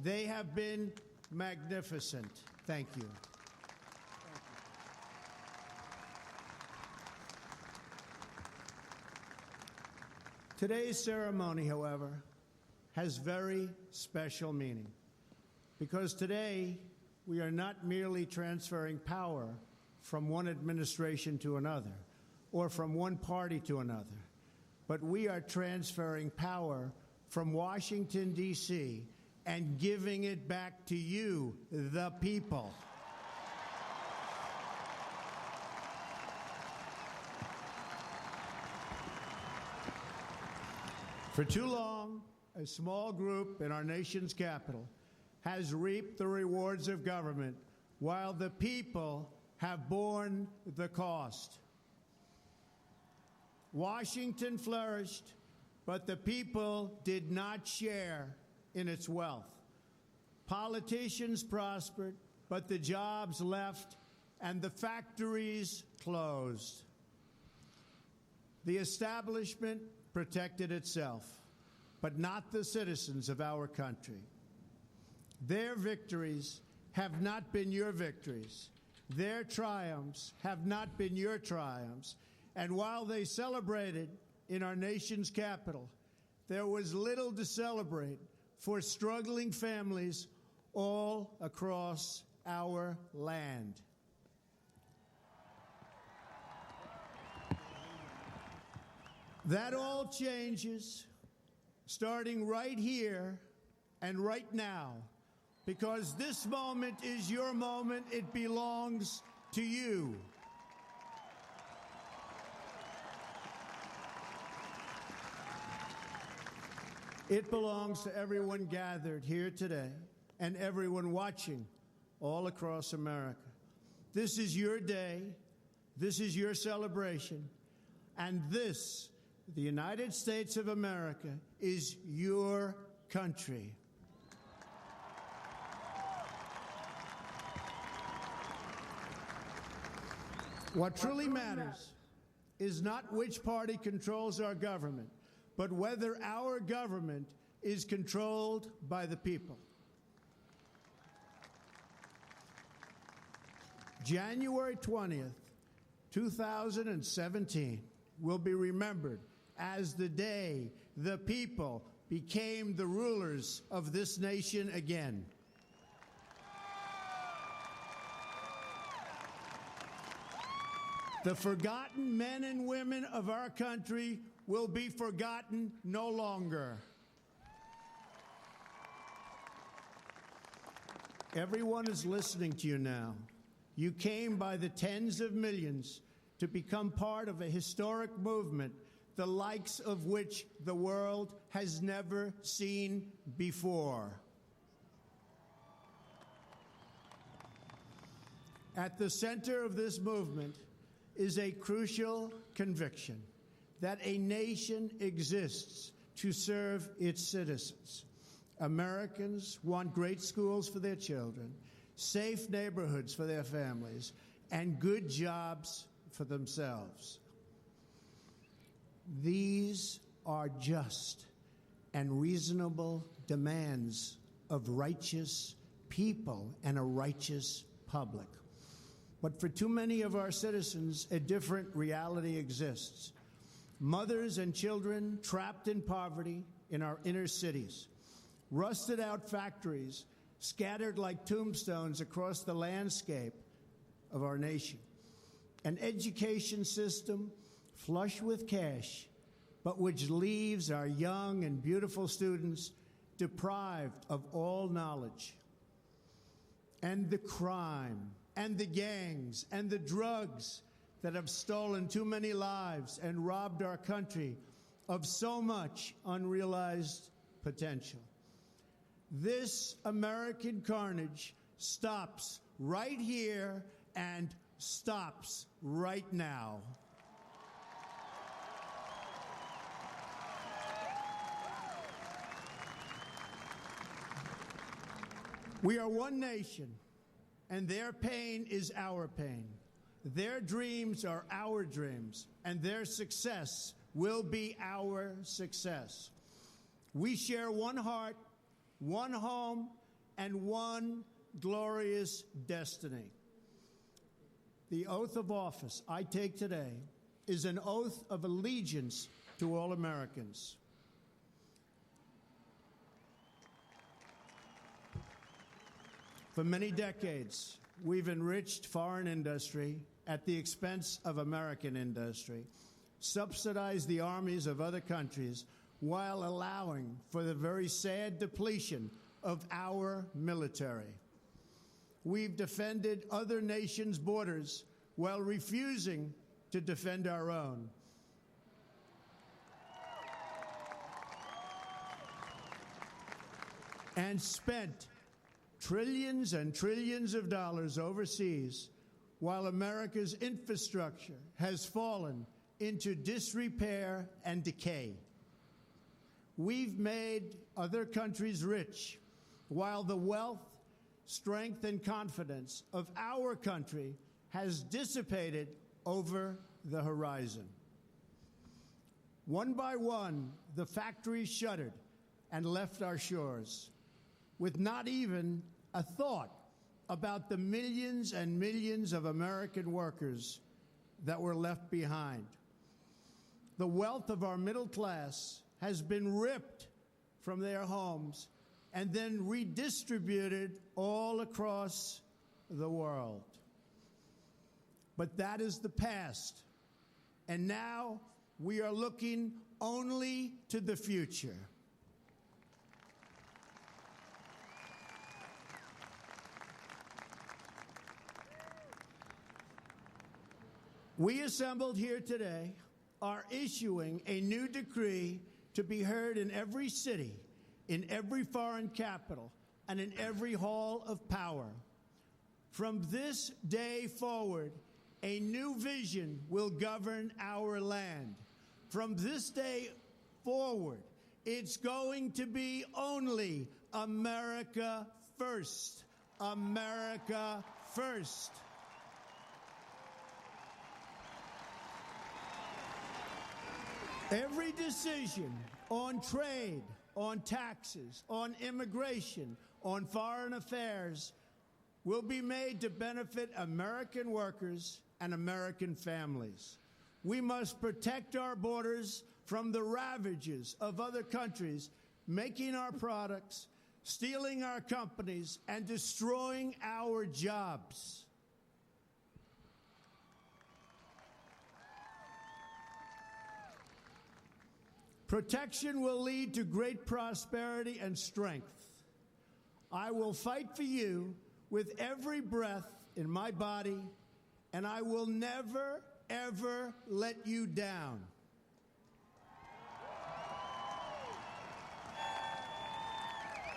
They have been magnificent. Thank you. Today's ceremony, however, has very special meaning, because today we are not merely transferring power from one administration to another or from one party to another, but we are transferring power from Washington, D.C., and giving it back to you, the people. For too long, a small group in our nation's capital has reaped the rewards of government while the people have borne the cost. Washington flourished, but the people did not share in its wealth. Politicians prospered, but the jobs left and the factories closed. The establishment protected itself, but not the citizens of our country. Their victories have not been your victories. Their triumphs have not been your triumphs. And while they celebrated in our nation's capital, there was little to celebrate for struggling families all across our land. That all changes starting right here and right now, because this moment is your moment. It belongs to you. It belongs to everyone gathered here today and everyone watching all across America. This is your day, This is your celebration. And this, the United States of America, is your country. What truly matters is not which party controls our government, but whether our government is controlled by the people. January 20th, 2017 will be remembered as the day the people became the rulers of this nation again. The forgotten men and women of our country will be forgotten no longer. Everyone is listening to you now. You came by the tens of millions to become part of a historic movement, the likes of which the world has never seen before. At the center of this movement is a crucial conviction that a nation exists to serve its citizens. Americans want great schools for their children, safe neighborhoods for their families, and good jobs for themselves. These are just and reasonable demands of righteous people and a righteous public. But for too many of our citizens, a different reality exists. Mothers and children trapped in poverty in our inner cities, rusted out factories scattered like tombstones across the landscape of our nation, an education system flush with cash, but which leaves our young and beautiful students deprived of all knowledge. And the crime and the gangs and the drugs that have stolen too many lives and robbed our country of so much unrealized potential. This American carnage stops right here and stops right now. We are one nation, and their pain is our pain. Their dreams are our dreams, and their success will be our success. We share one heart, one home, and one glorious destiny. The oath of office I take today is an oath of allegiance to all Americans. For many decades, we've enriched foreign industry at the expense of American industry, subsidized the armies of other countries while allowing for the very sad depletion of our military. We've defended other nations' borders while refusing to defend our own. And spent trillions and trillions of dollars overseas while America's infrastructure has fallen into disrepair and decay. We've made other countries rich while the wealth, strength, and confidence of our country has dissipated over the horizon. One by one, the factories shuttered and left our shores, with not even a thought about the millions and millions of American workers that were left behind. The wealth of our middle class has been ripped from their homes and then redistributed all across the world. But that is the past, and now we are looking only to the future. We assembled here today are issuing a new decree to be heard in every city, in every foreign capital, and in every hall of power. From this day forward, A new vision will govern our land. From this day forward, it's going to be only America first. America first. Every decision on trade, on taxes, on immigration, on foreign affairs will be made to benefit American workers and American families. We must protect our borders from the ravages of other countries, making our products, stealing our companies, and destroying our jobs. Protection will lead to great prosperity and strength. I will fight for you with every breath in my body, and I will never, ever let you down.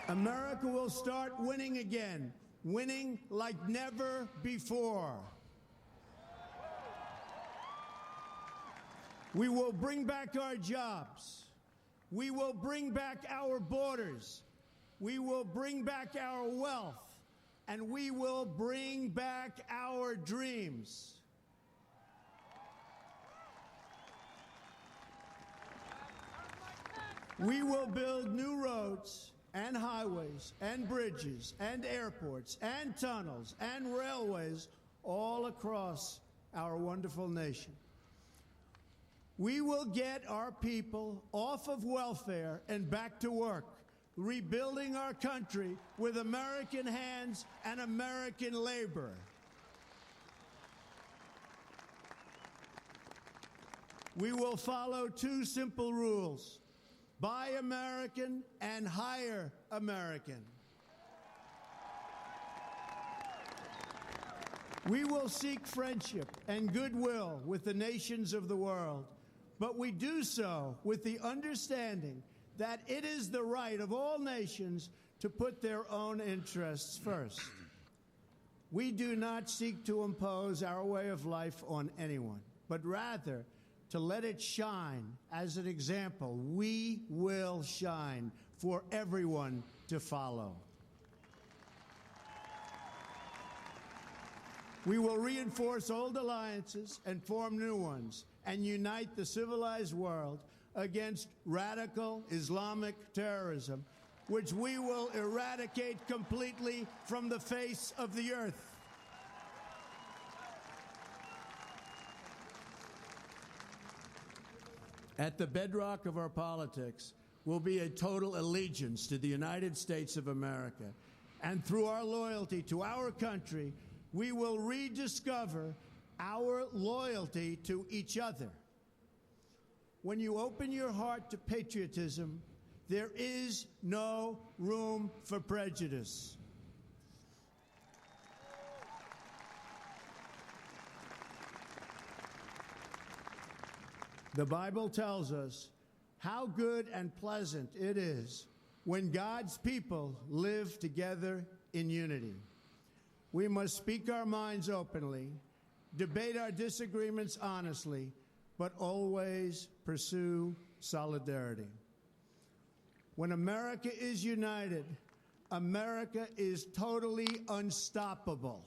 America will start winning again, winning like never before. We will bring back our jobs. We will bring back our borders. We will bring back our wealth. And we will bring back our dreams. We will build new roads and highways and bridges and airports and tunnels and railways all across our wonderful nation. We will get our people off of welfare and back to work, rebuilding our country with American hands and American labor. We will follow two simple rules: buy American and hire American. We will seek friendship and goodwill with the nations of the world, but we do so with the understanding that it is the right of all nations to put their own interests first. We do not seek to impose our way of life on anyone, but rather to let it shine as an example. We will shine for everyone to follow. We will reinforce old alliances and form new ones and unite the civilized world against radical Islamic terrorism, which we will eradicate completely from the face of the earth. At the bedrock of our politics will be a total allegiance to the United States of America. And through our loyalty to our country, we will rediscover our loyalty to each other. When you open your heart to patriotism, there is no room for prejudice. The Bible tells us how good and pleasant it is when God's people live together in unity. We must speak our minds openly, debate our disagreements honestly, but always pursue solidarity. When America is united, America is totally unstoppable.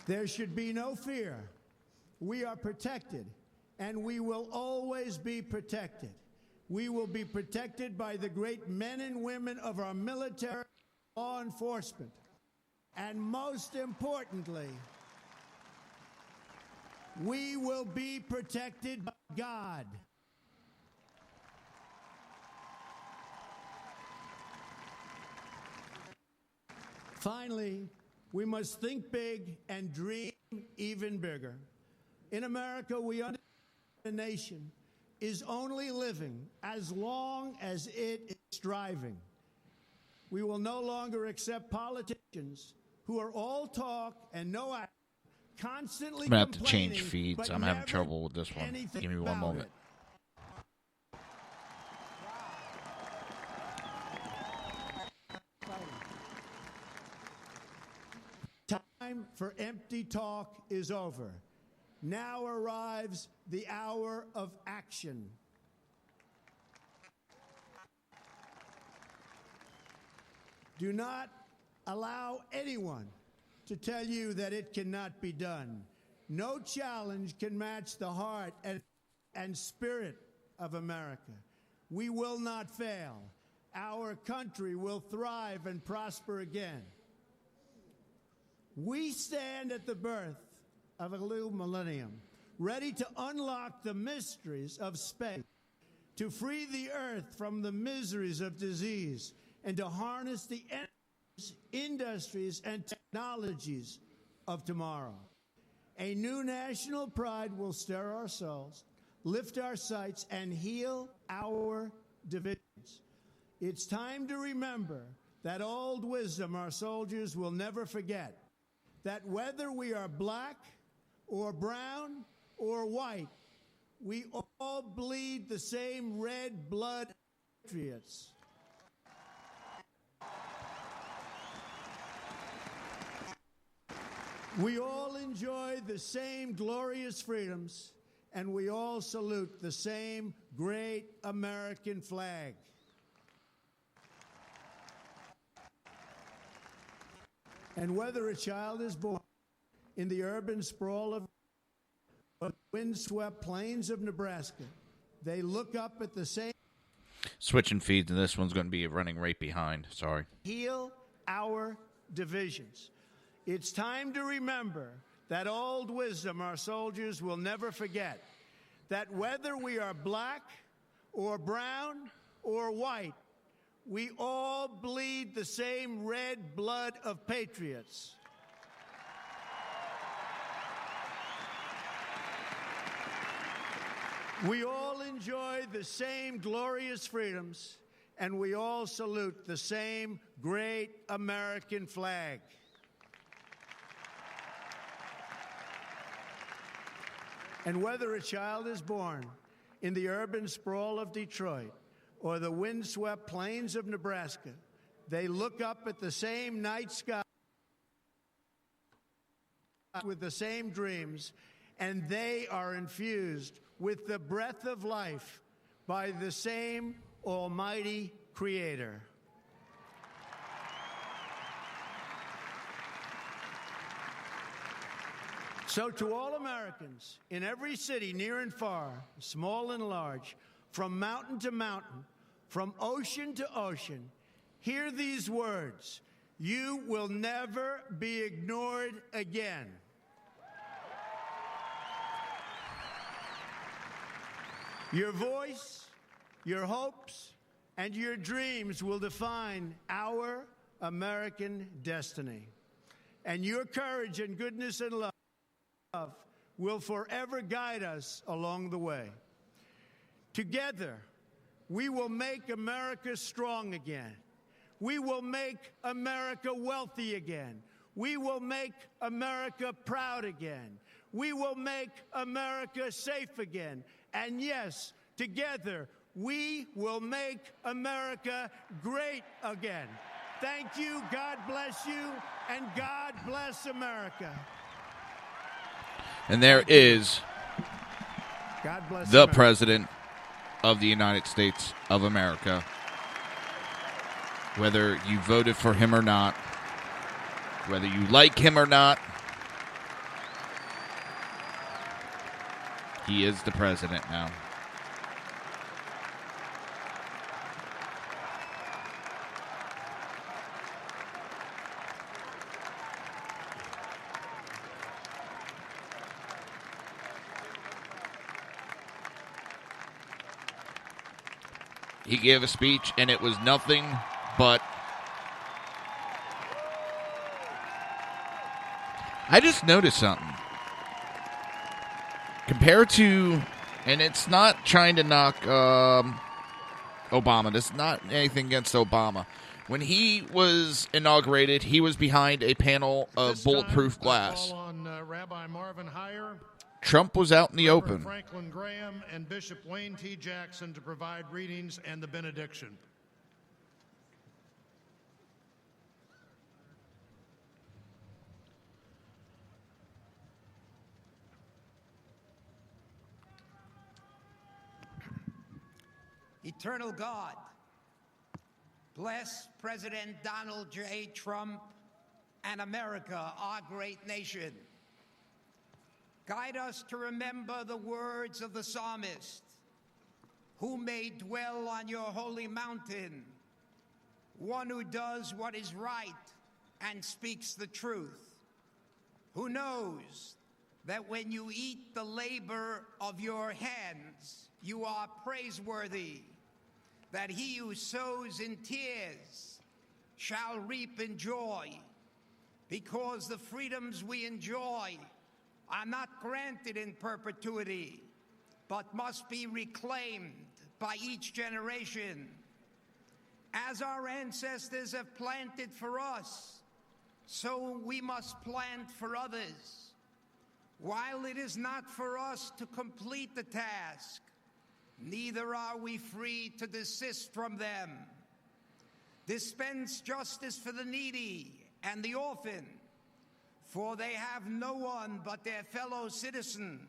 There should be no fear. We are protected, and we will always be protected. We will be protected by the great men and women of our military, law enforcement, and most importantly, we will be protected by God. Finally, we must think big and dream even bigger. In America, we understand a nation is only living as long as it is striving. We will no longer accept politicians who are all talk and no action, constantly I'm going to have to complaining, change feeds. but I'm having never trouble with this one. anything Give me one about moment. it. time for empty talk is over. Now arrives the hour of action. Do not allow anyone to tell you that it cannot be done. No challenge can match the heart and spirit of America. We will not fail. Our country will thrive and prosper again. We stand at the birth of a new millennium, ready to unlock the mysteries of space, to free the earth from the miseries of disease, and to harness the industries and technologies of tomorrow. A new national pride will stir our souls, lift our sights, and heal our divisions. It's time to remember that old wisdom our soldiers will never forget, that whether we are black or brown or white, we all bleed the same red blood patriots. We all enjoy the same glorious freedoms, and we all salute the same great American flag. And whether a child is born in the urban sprawl of the windswept plains of Nebraska, they look up at the same... Switching feeds, and this one's going to be running right behind. Sorry. Heal our divisions. It's time to remember that old wisdom our soldiers will never forget, that whether we are black or brown or white, we all bleed the same red blood of patriots. We all enjoy the same glorious freedoms, and we all salute the same great American flag. And whether a child is born in the urban sprawl of Detroit or the windswept plains of Nebraska, they look up at the same night sky with the same dreams, and they are infused with the breath of life by the same almighty Creator. So to all Americans in every city, near and far, small and large, from mountain to mountain, from ocean to ocean, hear these words: you will never be ignored again. Your voice, your hopes, and your dreams will define our American destiny. And your courage and goodness and love will forever guide us along the way. Together, we will make America strong again. We will make America wealthy again. We will make America proud again. We will make America safe again. And yes, together, we will make America great again. Thank you, God bless you, and God bless America. And there is God bless the America. President of the United States of America. Whether you voted for him or not, whether you like him or not, he is the president now. He gave a speech, and it was nothing but... I just noticed something. Compared to... And it's not trying to knock Obama. This is not anything against Obama. When he was inaugurated, he was behind a panel of bulletproof glass. On Rabbi Marvin Heyer, Trump was out in the open. Franklin Graham, and Bishop Wayne T. Jackson to provide readings and the benediction. Eternal God, bless President Donald J. Trump and America, our great nation. Guide us to remember the words of the psalmist, who may dwell on your holy mountain, one who does what is right and speaks the truth, who knows that when you eat the labor of your hands, you are praiseworthy, that he who sows in tears shall reap in joy, because the freedoms we enjoy are not granted in perpetuity, but must be reclaimed by each generation. As our ancestors have planted for us, so we must plant for others. While it is not for us to complete the task, neither are we free to desist from them. Dispense justice for the needy and the orphan, for they have no one but their fellow citizens.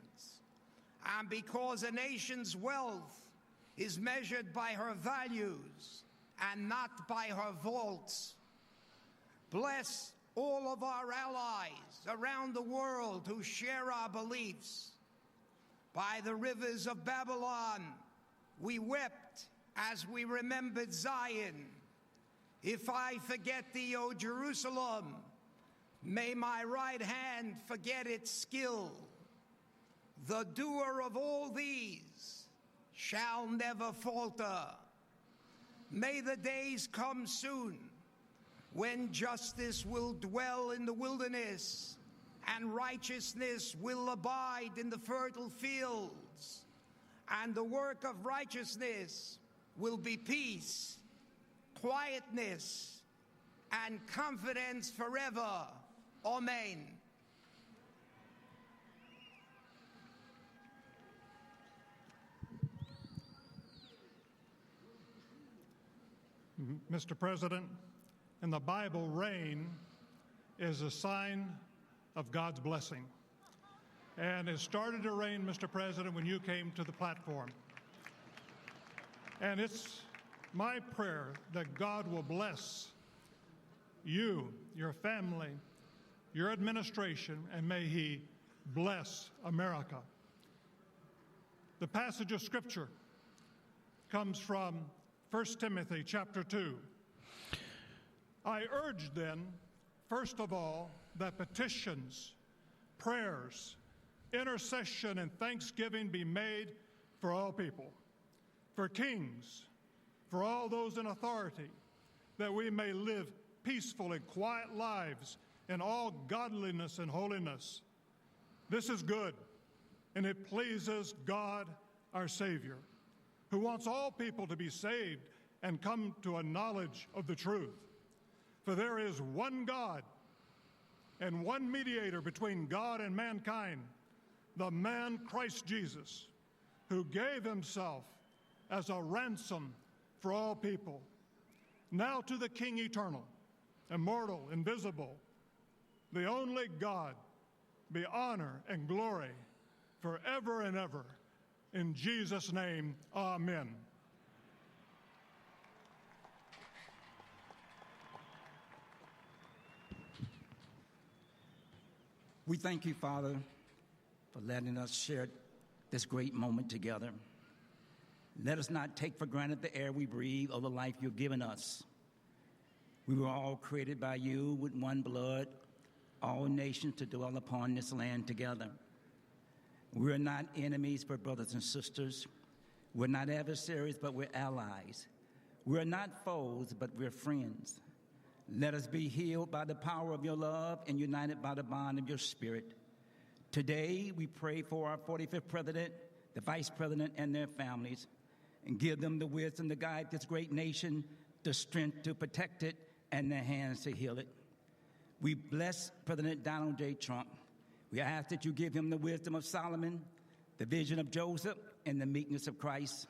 And because a nation's wealth is measured by her values and not by her vaults, bless all of our allies around the world who share our beliefs. By the rivers of Babylon, we wept as we remembered Zion. If I forget thee, O Jerusalem, may my right hand forget its skill. The doer of all these shall never falter. May the days come soon when justice will dwell in the wilderness and righteousness will abide in the fertile fields, and the work of righteousness will be peace, quietness, and confidence forever. Amen. Mr. President, in the Bible, rain is a sign of God's blessing. And it started to rain, Mr. President, when you came to the platform. And it's my prayer that God will bless you, your family, your administration, and may He bless America. The passage of Scripture comes from 1 Timothy chapter 2. I urge then, first of all, that petitions, prayers, intercession, and thanksgiving be made for all people, for kings, for all those in authority, that we may live peaceful and quiet lives in all godliness and holiness. This is good, and it pleases God, our Savior, who wants all people to be saved and come to a knowledge of the truth. For there is one God and one mediator between God and mankind, the man Christ Jesus, who gave himself as a ransom for all people. Now to the King eternal, immortal, invisible, the only God, be honor and glory forever and ever. In Jesus' name, amen. We thank you, Father, for letting us share this great moment together. Let us not take for granted the air we breathe or the life you've given us. We were all created by you with one blood, all nations to dwell upon this land together. We're not enemies, but brothers and sisters. We're not adversaries, but we're allies. We're not foes, but we're friends. Let us be healed by the power of your love and united by the bond of your spirit. Today, we pray for our 45th president, the vice president, and their families, and give them the wisdom to guide this great nation, the strength to protect it, and the hands to heal it. We bless President Donald J. Trump. We ask that you give him the wisdom of Solomon, the vision of Joseph, and the meekness of Christ.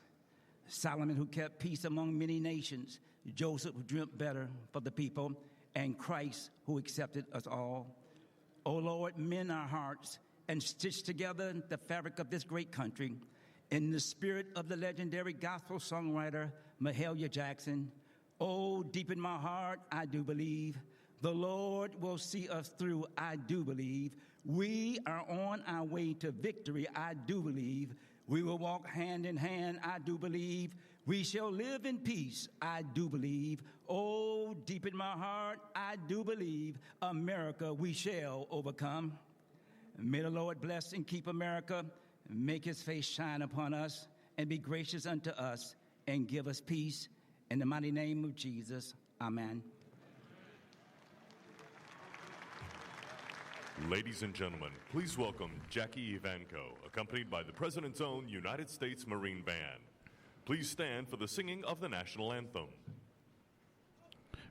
Solomon, who kept peace among many nations, Joseph, who dreamt better for the people, and Christ, who accepted us all. O Lord, mend our hearts and stitch together the fabric of this great country. in the spirit of the legendary gospel songwriter Mahalia Jackson. Oh, deep in my heart, I do believe the Lord will see us through. I do believe we are on our way to victory. I do believe we will walk hand in hand. I do believe we shall live in peace. I do believe. Oh, deep in my heart, I do believe America, we shall overcome. May the Lord bless and keep America, make his face shine upon us, and be gracious unto us, and give us peace. In the mighty name of Jesus, amen. Ladies and gentlemen, please welcome Jackie Ivanko, accompanied by the President's own United States Marine Band. Please stand for the singing of the national anthem.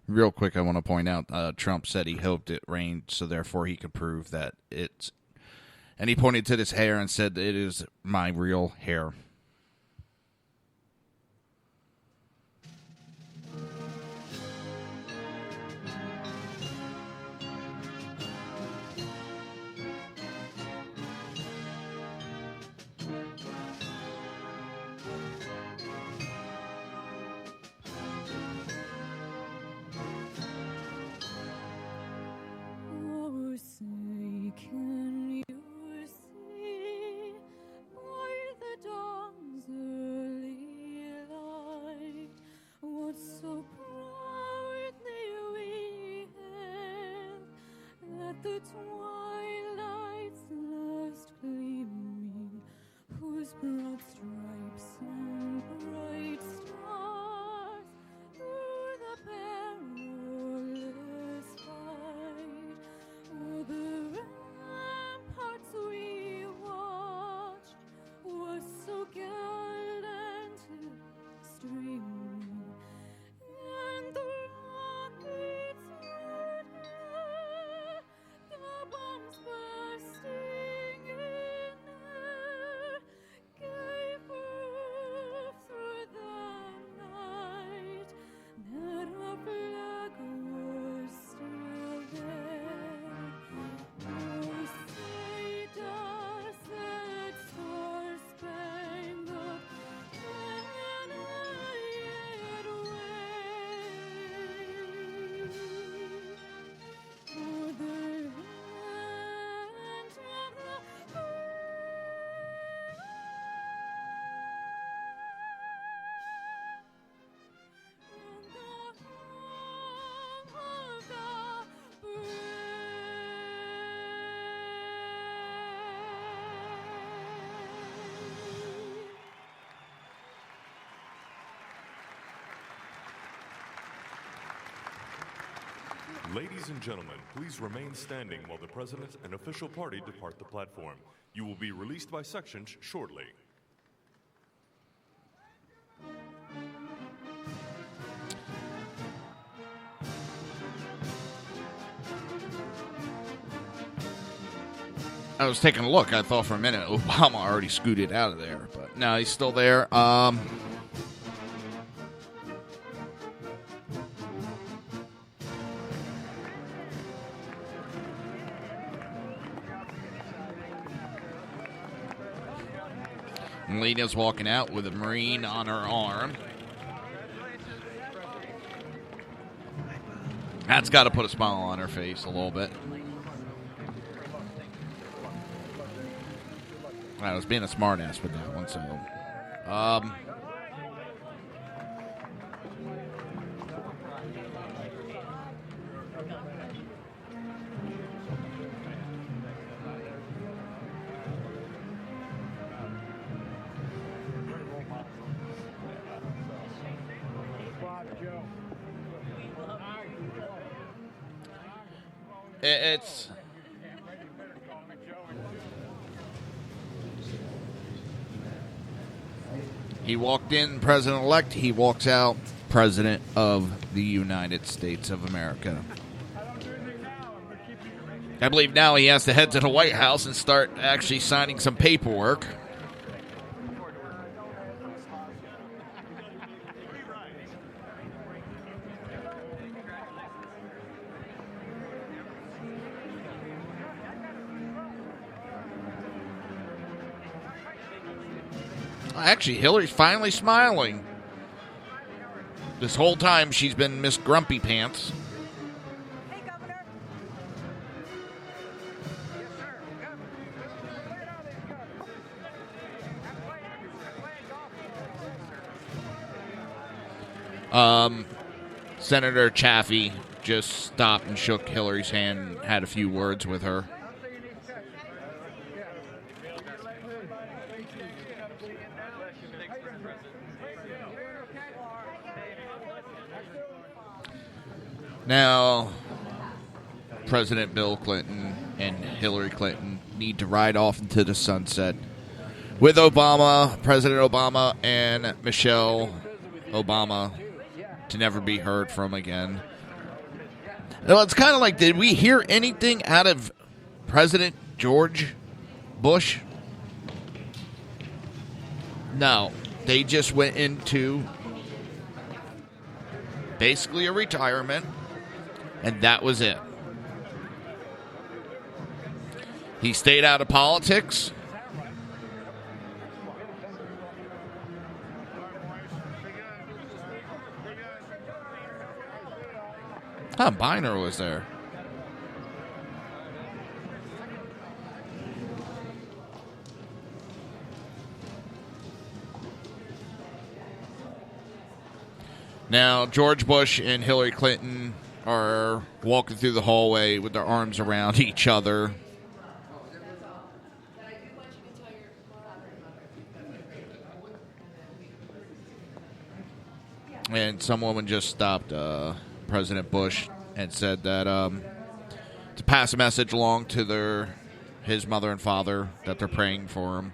Real quick, I want to point out, Trump said he hoped it rained, so therefore he could prove that it's... And he pointed to this hair and said, it is my real hair. Oh, say, can you see by the dawn's early light what so proudly we hailed at the twilight's last gleaming, whose broad stripes and bright stars through the perilous fight? Oh, the ramparts we watched were so gallantly streaming, and the rockets red air, the bombs bursting in air, gave proof through the night that our flag was still there. Oh, say does that star-spangled banner yet wave o'er the land of the free? Ladies and gentlemen, please remain standing while the President and official party depart the platform. You will be released by sections shortly. I was taking a look. I thought for a minute Obama already scooted out of there, but no, he's still there. Lena's walking out with a Marine on her arm. That's got to put a smile on her face a little bit. I was being a smartass with that one, so. It's. He walked in, president-elect. He walks out, president of the United States of America. I believe now he has to head to the White House and start actually signing some paperwork. Actually, Hillary's finally smiling. This whole time she's been Miss Grumpy Pants. Senator Chaffee just stopped and shook Hillary's hand and had a few words with her. Now, President Bill Clinton and Hillary Clinton need to ride off into the sunset with Obama, President Obama, and Michelle Obama to never be heard from again. Well, it's kind of like, did we hear anything out of President George Bush? No. They just went into basically a retirement, and that was it. He stayed out of politics. Biner was there. Now, George Bush and Hillary Clinton are walking through the hallway with their arms around each other. And some woman just stopped President Bush and said that to pass a message along to his mother and father that they're praying for him.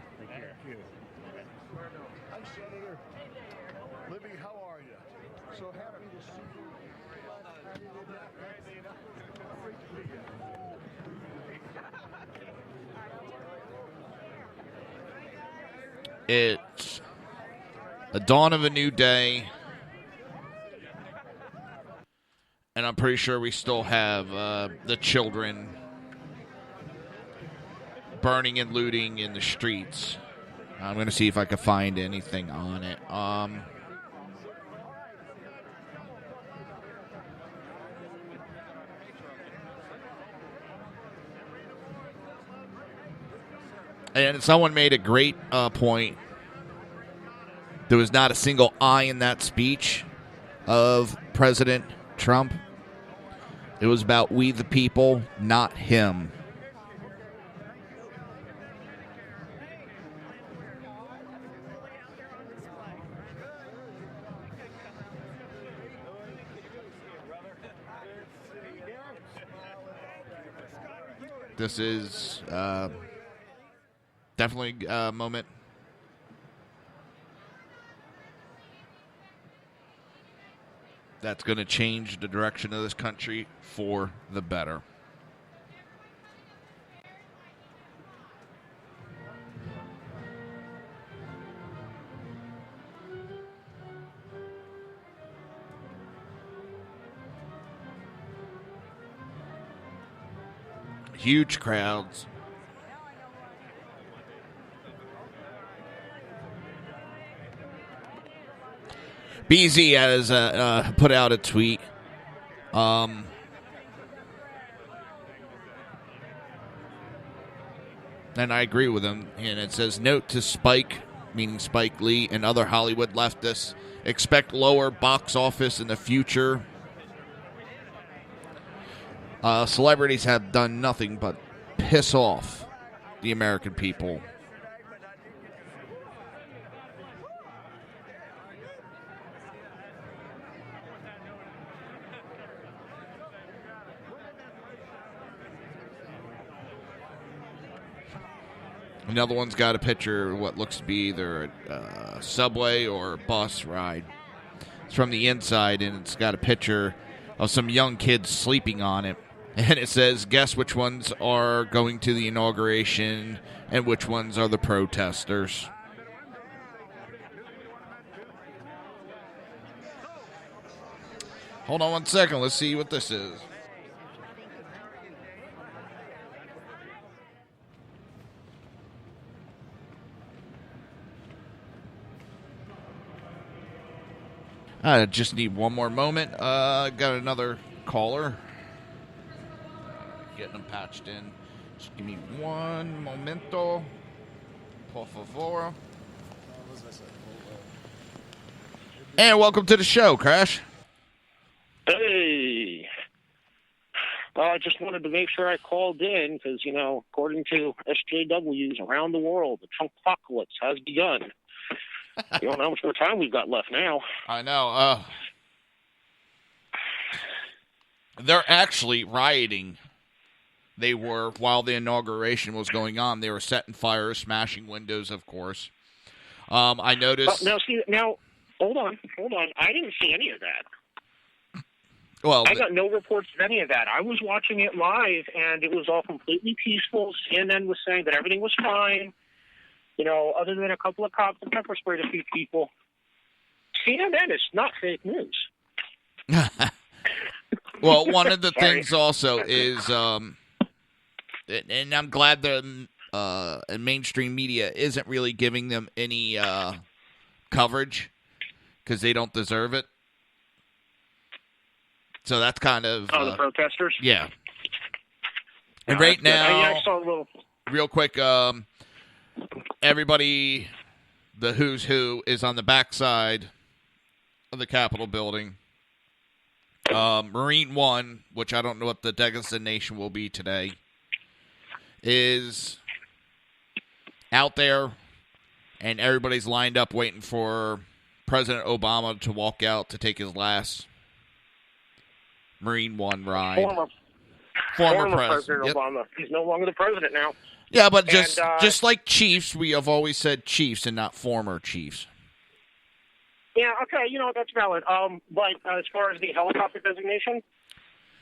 It's the dawn of a new day. And I'm pretty sure we still have the children burning and looting in the streets. I'm going to see if I can find anything on it. And someone made a great point. There was not a single I in that speech of President Trump. It was about we the people, not him. This is definitely a moment that's going to change the direction of this country for the better. Huge crowds. BZ has put out a tweet. And I agree with him. And it says, note to Spike, meaning Spike Lee, and other Hollywood leftists, expect lower box office in the future. Celebrities have done nothing but piss off the American people. Another one's got a picture of what looks to be either a subway or a bus ride. It's from the inside, and it's got a picture of some young kids sleeping on it. And it says, guess which ones are going to the inauguration and which ones are the protesters. Hold on one second. Let's see what this is. I just need one more moment. Got another caller. Getting them patched in. Just give me one momento. Por favor. And welcome to the show, Crash. Hey. I just wanted to make sure I called in because, according to SJWs around the world, the Trump apocalypse has begun. You don't know how much more time we've got left now. I know. They're actually rioting. They were, while the inauguration was going on, they were setting fires, smashing windows, of course. I noticed... Now, hold on. I didn't see any of that. Well, I got no reports of any of that. I was watching it live, and it was all completely peaceful. CNN was saying that everything was fine. Other than a couple of cops and pepper sprayed a few people. CNN is not fake news. Well, one of the things also is, and I'm glad the mainstream media isn't really giving them any coverage because they don't deserve it. So that's kind of... the protesters? Yeah. And No, right now, I saw a little... real quick, everybody, the who's who, is on the backside of the Capitol building. Marine One, which I don't know what the designation will be today, is out there, and everybody's lined up waiting for President Obama to walk out to take his last Marine One ride. Former President Obama. He's no longer the president now. Yeah, but just like Chiefs, we have always said Chiefs and not former Chiefs. Yeah, okay, that's valid. But as far as the helicopter designation,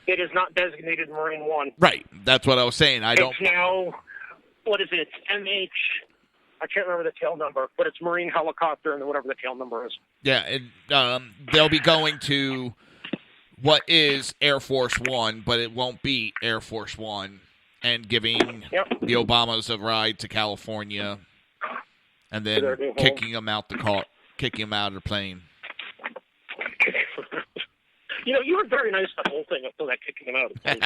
it is not designated Marine One. Right, that's what I was saying. It's now, what is it? It's MH. I can't remember the tail number, but it's Marine helicopter and whatever the tail number is. Yeah, they'll be going to what is Air Force One, but it won't be Air Force One, and giving the Obamas a ride to California, and then kicking them out of the plane. You were very nice the whole thing until that kicking them out of the plane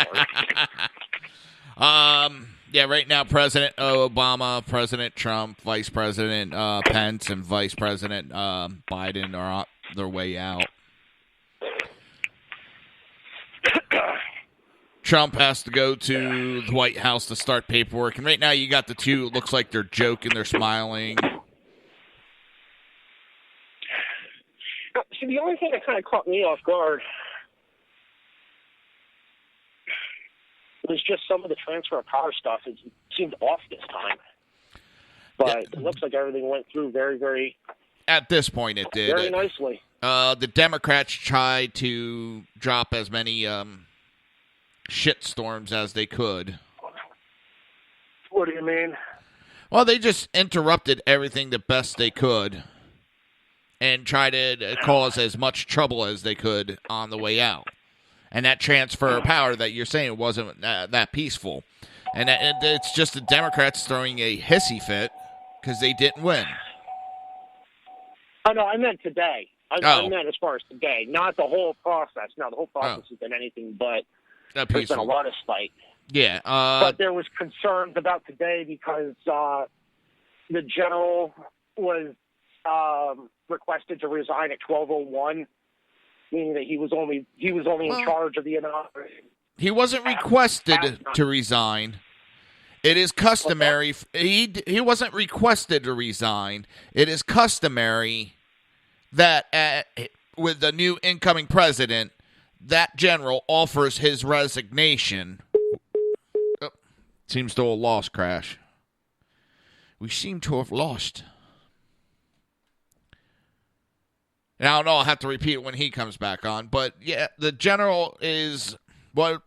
part. Yeah, right now, President Obama, President Trump, Vice President Pence, and Vice President Biden are on their way out. Trump has to go to the White House to start paperwork. And right now you got the two, it looks like they're joking, they're smiling. See, the only thing that kind of caught me off guard was just some of the transfer of power stuff. It seemed off this time. But it looks like everything went through very, very... At this point it did. Very nicely. The Democrats tried to drop as many shitstorms as they could. What do you mean? Well, they just interrupted everything the best they could and tried to cause as much trouble as they could on the way out. And that transfer of power that you're saying wasn't that peaceful. And it's just the Democrats throwing a hissy fit because they didn't win. Oh, no, I meant today. I meant as far as today, not the whole process. No, the whole process has been anything but there's been a lot of spite. Yeah. But there was concerns about today because the general was requested to resign at 12:01, meaning that he was only in charge of the inauguration. He wasn't requested to resign. It is customary. He wasn't requested to resign. It is customary that with the new incoming president, that general offers his resignation. Oh, seems to have lost, Crash. We seem to have lost. And I don't know, I'll have to repeat it when he comes back on. But, yeah, the general is what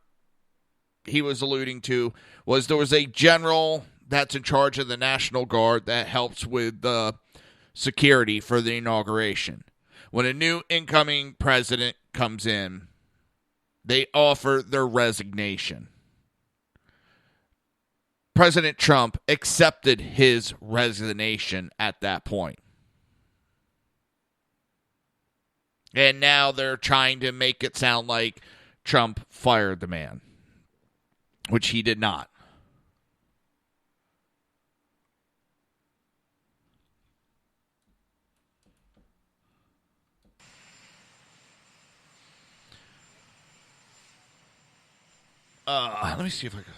he was alluding to was there was a general that's in charge of the National Guard that helps with the security for the inauguration. When a new incoming president comes in, they offer their resignation. President Trump accepted his resignation at that point. And now they're trying to make it sound like Trump fired the man, which he did not. Let me see if I can.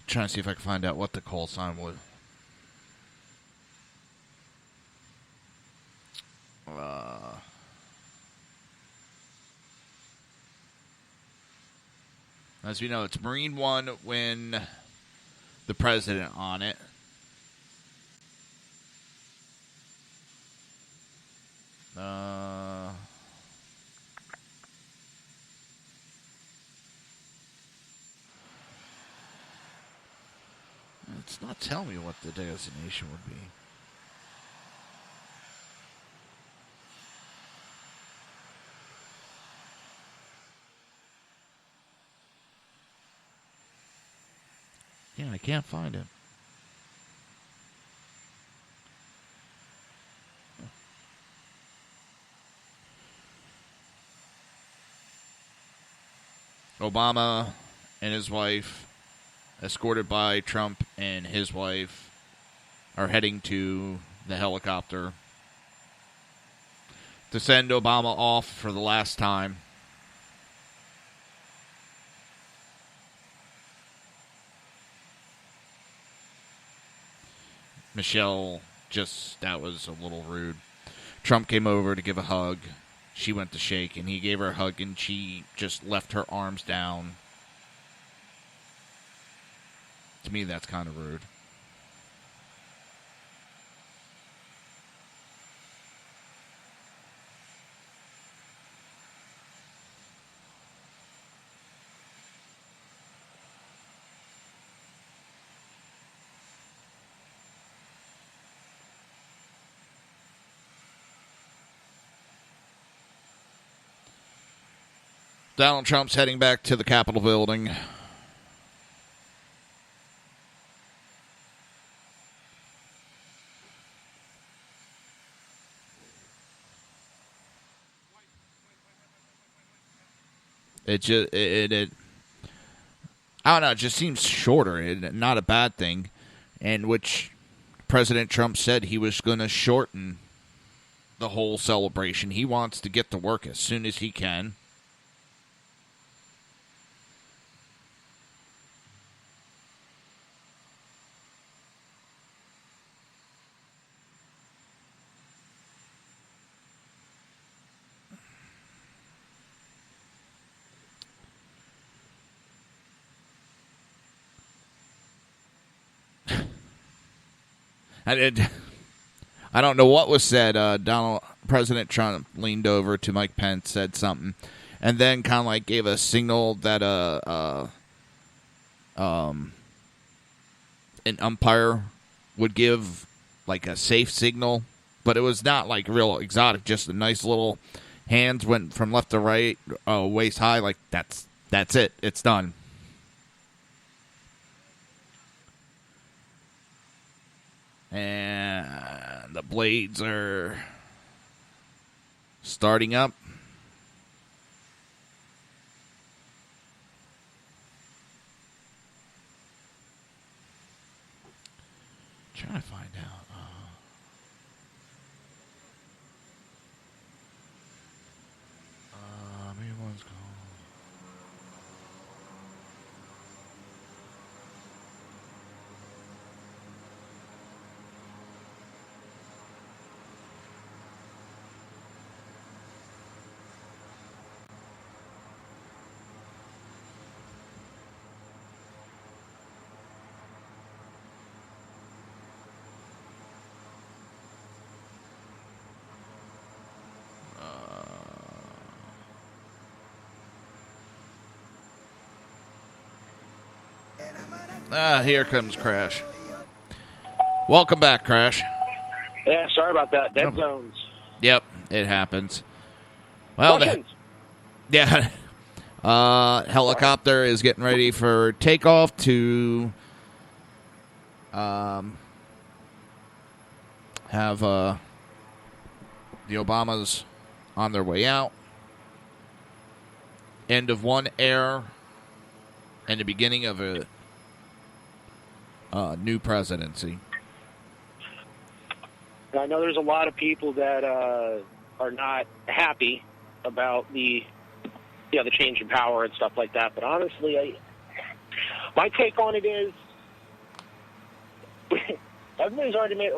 Trying to see if I can find out what the call sign was. As we know, it's Marine One when the president on it. It's not telling me what the designation would be. Yeah, I can't find it. Obama and his wife, escorted by Trump and his wife, are heading to the helicopter to send Obama off for the last time. Michelle that was a little rude. Trump came over to give a hug. She went to shake, and he gave her a hug, and she just left her arms down. To me, that's kind of rude. Donald Trump's heading back to the Capitol building. I don't know, it just seems shorter, not a bad thing, and which President Trump said he was going to shorten the whole celebration. He wants to get to work as soon as he can. I don't know what was said. President Trump leaned over to Mike Pence, said something, and then kind of like gave a signal that an umpire would give like a safe signal, but it was not like real exotic. Just a nice little hands went from left to right, waist high. Like that's it. It's done. And the blades are starting up. Trying to find out. Maybe one's gone. Here comes Crash. Welcome back, Crash. Yeah, sorry about that. Dead zones. Yep, it happens. Well, Yeah. Helicopter is getting ready for takeoff to have the Obamas on their way out. End of one era and the beginning of a new presidency. I know there's a lot of people that are not happy about the change in power and stuff like that. But honestly, my take on it is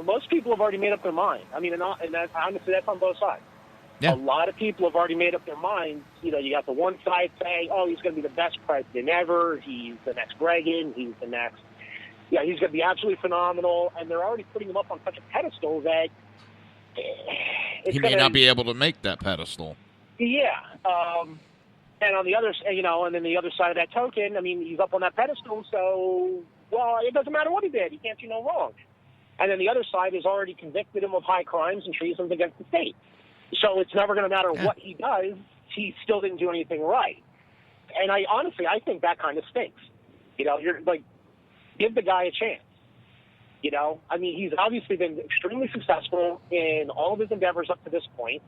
most people have already made up their mind. I mean, honestly, that's on both sides. Yeah. A lot of people have already made up their minds. You got the one side saying, oh, he's going to be the best president ever. He's the next Reagan. He's the next. Yeah, he's going to be absolutely phenomenal. And they're already putting him up on such a pedestal that he may not be able to make that pedestal. Yeah. And on the other, and then the other side of that token, I mean, he's up on that pedestal, so, well, it doesn't matter what he did. He can't do no wrong. And then the other side has already convicted him of high crimes and treasons against the state. So it's never going to matter what he does. He still didn't do anything right. And I think that kind of stinks. You're like, give the guy a chance. I mean, he's obviously been extremely successful in all of his endeavors up to this point.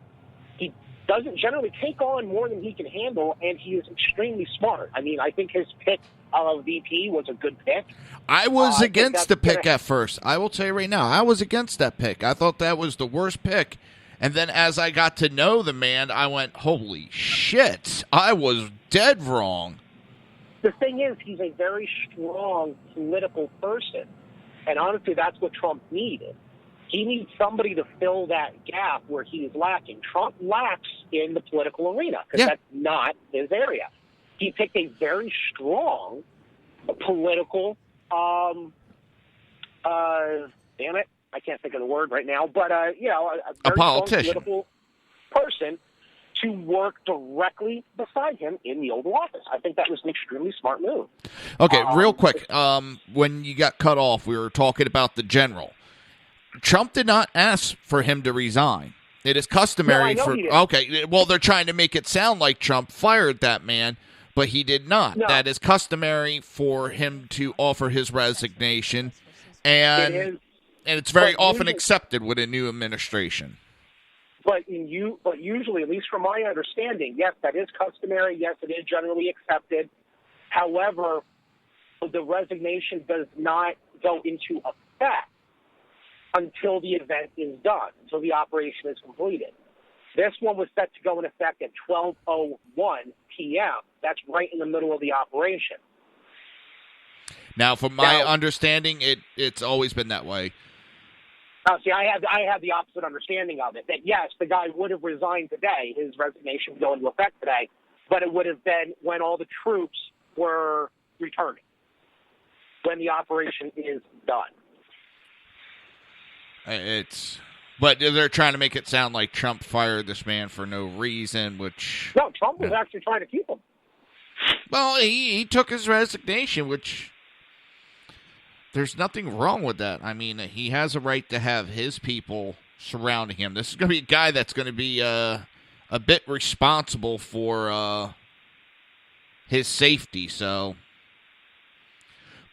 He doesn't generally take on more than he can handle, and he is extremely smart. I mean, I think his pick of VP was a good pick. I was against the pick at first. I will tell you right now, I was against that pick. I thought that was the worst pick. And then as I got to know the man, I went, holy shit, I was dead wrong. The thing is, he's a very strong political person. And honestly, that's what Trump needed. He needs somebody to fill that gap where he is lacking. Trump lacks in the political arena because that's not his area. He picked a very strong political, damn it, I can't think of the word right now, but, a very politician. strong political person to work directly beside him in the Oval Office. I think that was an extremely smart move. Okay, real quick. When you got cut off, we were talking about the general. Trump did not ask for him to resign. It is customary Okay, well, they're trying to make it sound like Trump fired that man, but he did not. No. That is customary for him to offer his resignation, and it's very often accepted with a new administration. But usually, at least from my understanding, yes, that is customary. Yes, it is generally accepted. However, the resignation does not go into effect until the event is done, until the operation is completed. This one was set to go in effect at 12:01 p.m. That's right in the middle of the operation. Now, from my understanding, it's always been that way. See, I have the opposite understanding of it. That yes, the guy would have resigned today. His resignation would go into effect today, but it would have been when all the troops were returning, when the operation is done. But they're trying to make it sound like Trump fired this man for no reason, which... No, Trump was actually trying to keep him. Well, he took his resignation, which... There's nothing wrong with that. I mean, he has a right to have his people surrounding him. This is going to be a guy that's going to be a bit responsible for his safety, so...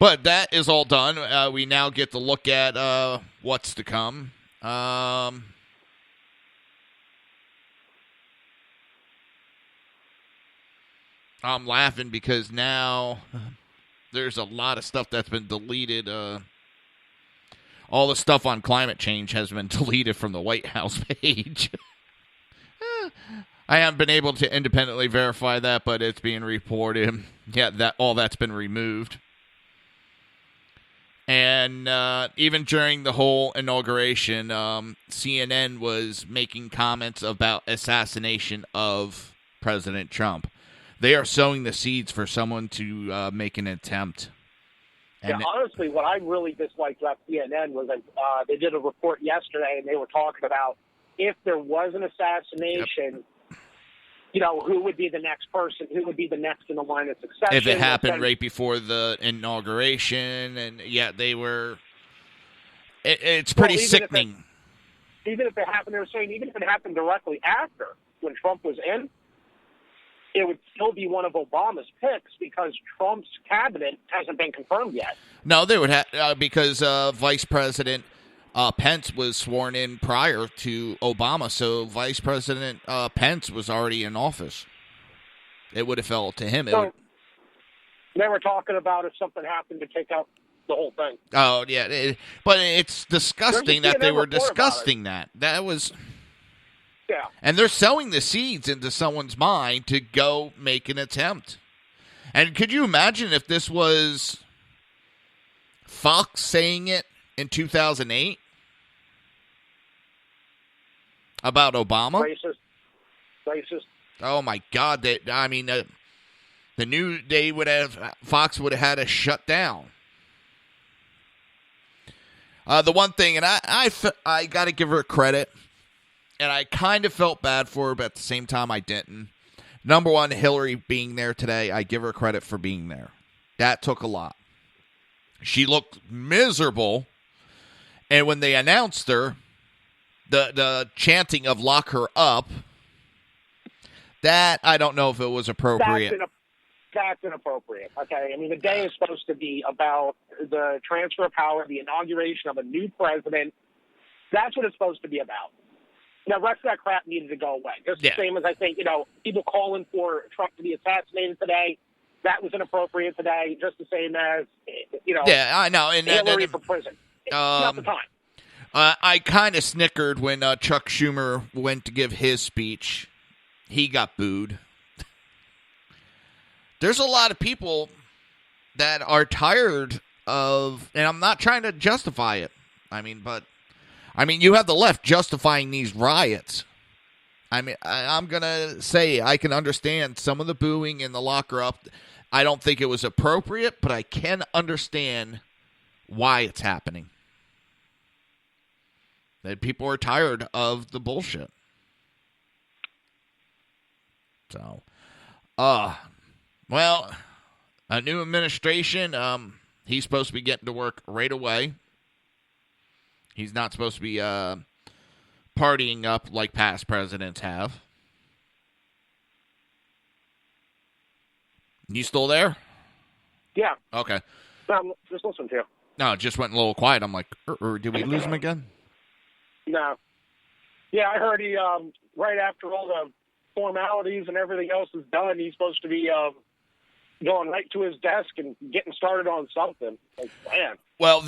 But that is all done. We now get to look at what's to come. I'm laughing because now there's a lot of stuff that's been deleted. All the stuff on climate change has been deleted from the White House page. I haven't been able to independently verify that, but it's being reported. Yeah, all that's been removed. And even during the whole inauguration, CNN was making comments about assassination of President Trump. They are sowing the seeds for someone to make an attempt. And honestly, what I really disliked about CNN was that they did a report yesterday, and they were talking about if there was an assassination, who would be the next person, who would be the next in the line of succession. If it happened right before the inauguration, and they were... It's pretty sickening. Even if it happened, they were saying, even if it happened directly after, when Trump was in, it would still be one of Obama's picks because Trump's cabinet hasn't been confirmed yet. No, they would have because Vice President Pence was sworn in prior to Obama, so Vice President Pence was already in office. It would have fell to him. So they were talking about if something happened to take out the whole thing. Oh, yeah. But it's disgusting that they were discussing that. That was... Yeah. And they're sowing the seeds into someone's mind to go make an attempt. And could you imagine if this was Fox saying it in 2008 about Obama? Racist. Oh, my God. The new day Fox would have had to shut down. The one thing, and I got to give her credit, and I kind of felt bad for her, but at the same time I didn't. Number one, Hillary being there today, I give her credit for being there. That took a lot. She looked miserable, and when they announced her, the chanting of lock her up, that I don't know if it was appropriate. That's inappropriate. Okay, I mean, the day is supposed to be about the transfer of power, the inauguration of a new president. That's what it's supposed to be about. The rest of that crap needed to go away. Just the same as I think, people calling for Trump to be assassinated today, that was inappropriate today, just the same as, Yeah, I know. And Hillary for prison. It's not the time. I kind of snickered when Chuck Schumer went to give his speech. He got booed. There's a lot of people that are tired of, and I'm not trying to justify it. You have the left justifying these riots. I'm going to say I can understand some of the booing and the locker up. I don't think it was appropriate, but I can understand why it's happening. That people are tired of the bullshit. So, well, a new administration, he's supposed to be getting to work right away. He's not supposed to be partying up like past presidents have. You still there? Yeah. Okay. No, I'm just listening to you. No, it just went a little quiet. I'm like, did we lose him again? No. Yeah, I heard he, right after all the formalities and everything else is done, he's supposed to be going right to his desk and getting started on something. Like, man. Well,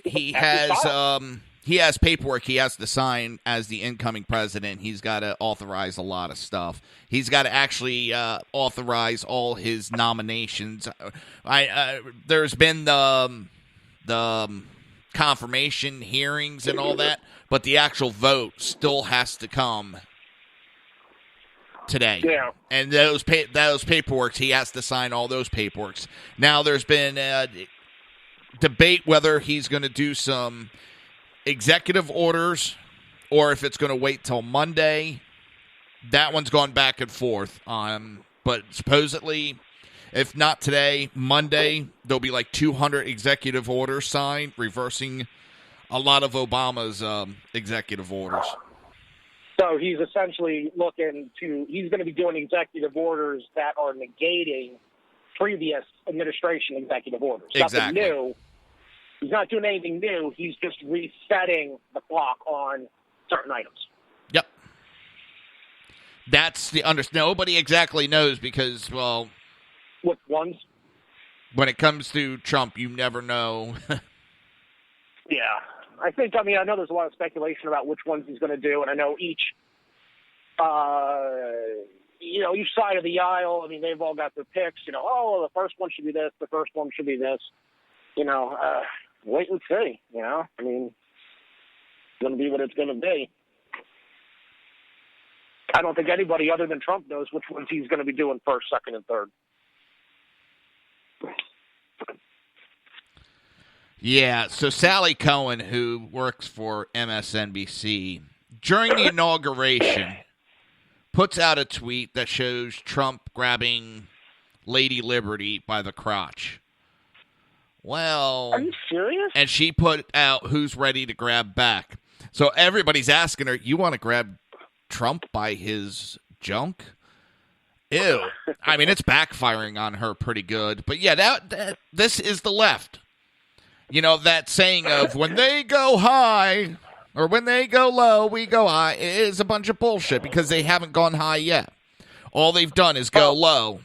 he has paperwork he has to sign as the incoming president. He's got to authorize a lot of stuff. He's got to actually authorize all his nominations. There's been the confirmation hearings and all that, but the actual vote still has to come today. Yeah. And those paperworks, he has to sign all those paperworks. Now there's been debate whether he's going to do some executive orders or if it's going to wait till Monday. That one's gone back and forth. But supposedly, if not today, Monday, there'll be like 200 executive orders signed, reversing a lot of Obama's executive orders. So he's essentially he's going to be doing executive orders that are negating previous administration executive orders. Exactly. Nothing new. He's not doing anything new. He's just resetting the clock on certain items. Yep. That's nobody exactly knows because, well, which ones? When it comes to Trump, you never know. Yeah. I know there's a lot of speculation about which ones he's going to do, and I know each side of the aisle, they've all got their picks. The first one should be this, the first one should be this. Wait and see, it's going to be what it's going to be. I don't think anybody other than Trump knows which ones he's going to be doing first, second, and third. Yeah, so Sally Cohen, who works for MSNBC, during the inauguration, puts out a tweet that shows Trump grabbing Lady Liberty by the crotch. Well, are you serious? And she put out who's ready to grab back. So everybody's asking her, you want to grab Trump by his junk? Ew. I mean, it's backfiring on her pretty good. But yeah, this is the left. You know, that saying of when they go high or when they go low, we go high is a bunch of bullshit because they haven't gone high yet. All they've done is go low.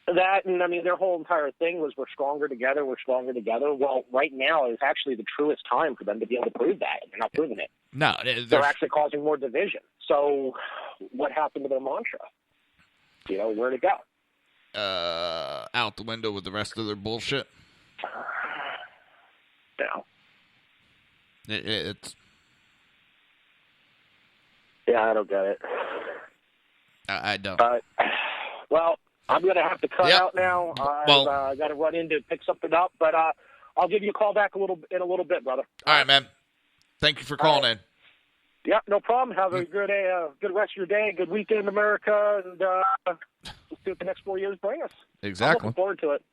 That, and I mean, their whole entire thing was we're stronger together, we're stronger together. Well, right now is actually the truest time for them to be able to prove that, and they're not proving it. No. They're actually causing more division. So what happened to their mantra? You know, where'd it go? Out the window with the rest of their bullshit. No. It's... Yeah, I don't get it. I don't. Well, I'm going to have to cut out now. I've got to run in to pick something up, but I'll give you a call back in a little bit, brother. All right, man. Thank you for calling in. Yeah, no problem. Have a good rest of your day, good weekend, America, and let's see what the next 4 years bring us. Exactly. I'm looking forward to it.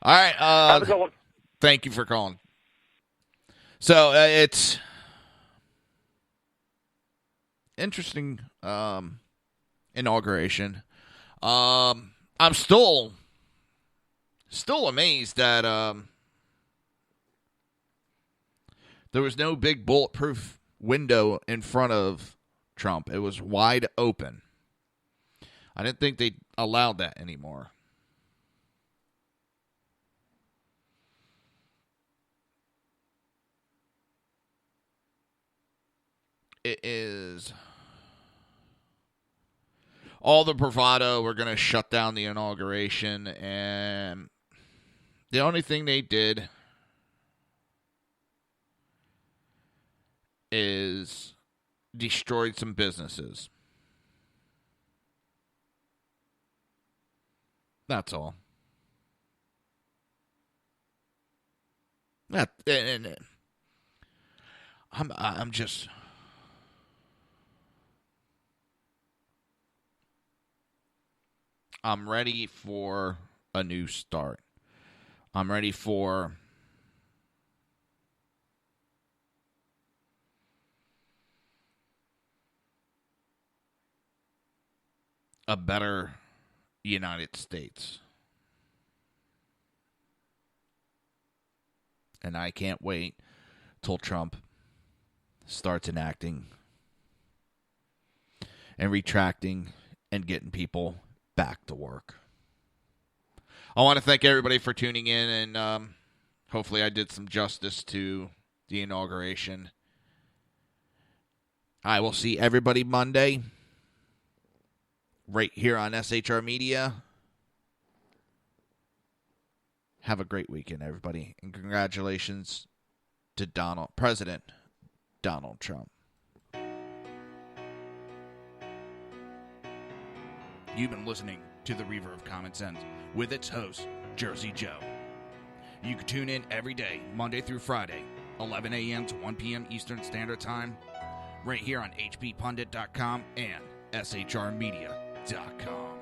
All right. Have a good one. Thank you for calling. So it's interesting inauguration. I'm still amazed that there was no big bulletproof window in front of Trump. It was wide open. I didn't think they allowed that anymore. It is all the bravado. We're going to shut down the inauguration, and the only thing they did is destroyed some businesses. That's all. I'm just... I'm ready for a new start. I'm ready for a better United States. And I can't wait till Trump starts enacting and retracting and getting people back to work. I want to thank everybody for tuning in, and hopefully I did some justice to the inauguration. I will see everybody Monday right here on SHR Media. Have a great weekend, everybody, and congratulations to President Donald Trump. You've been listening to the Reaver of Common Sense with its host, Jersey Joe. You can tune in every day, Monday through Friday, 11 a.m. to 1 p.m. Eastern Standard Time, right here on hppundit.com and shrmedia.com.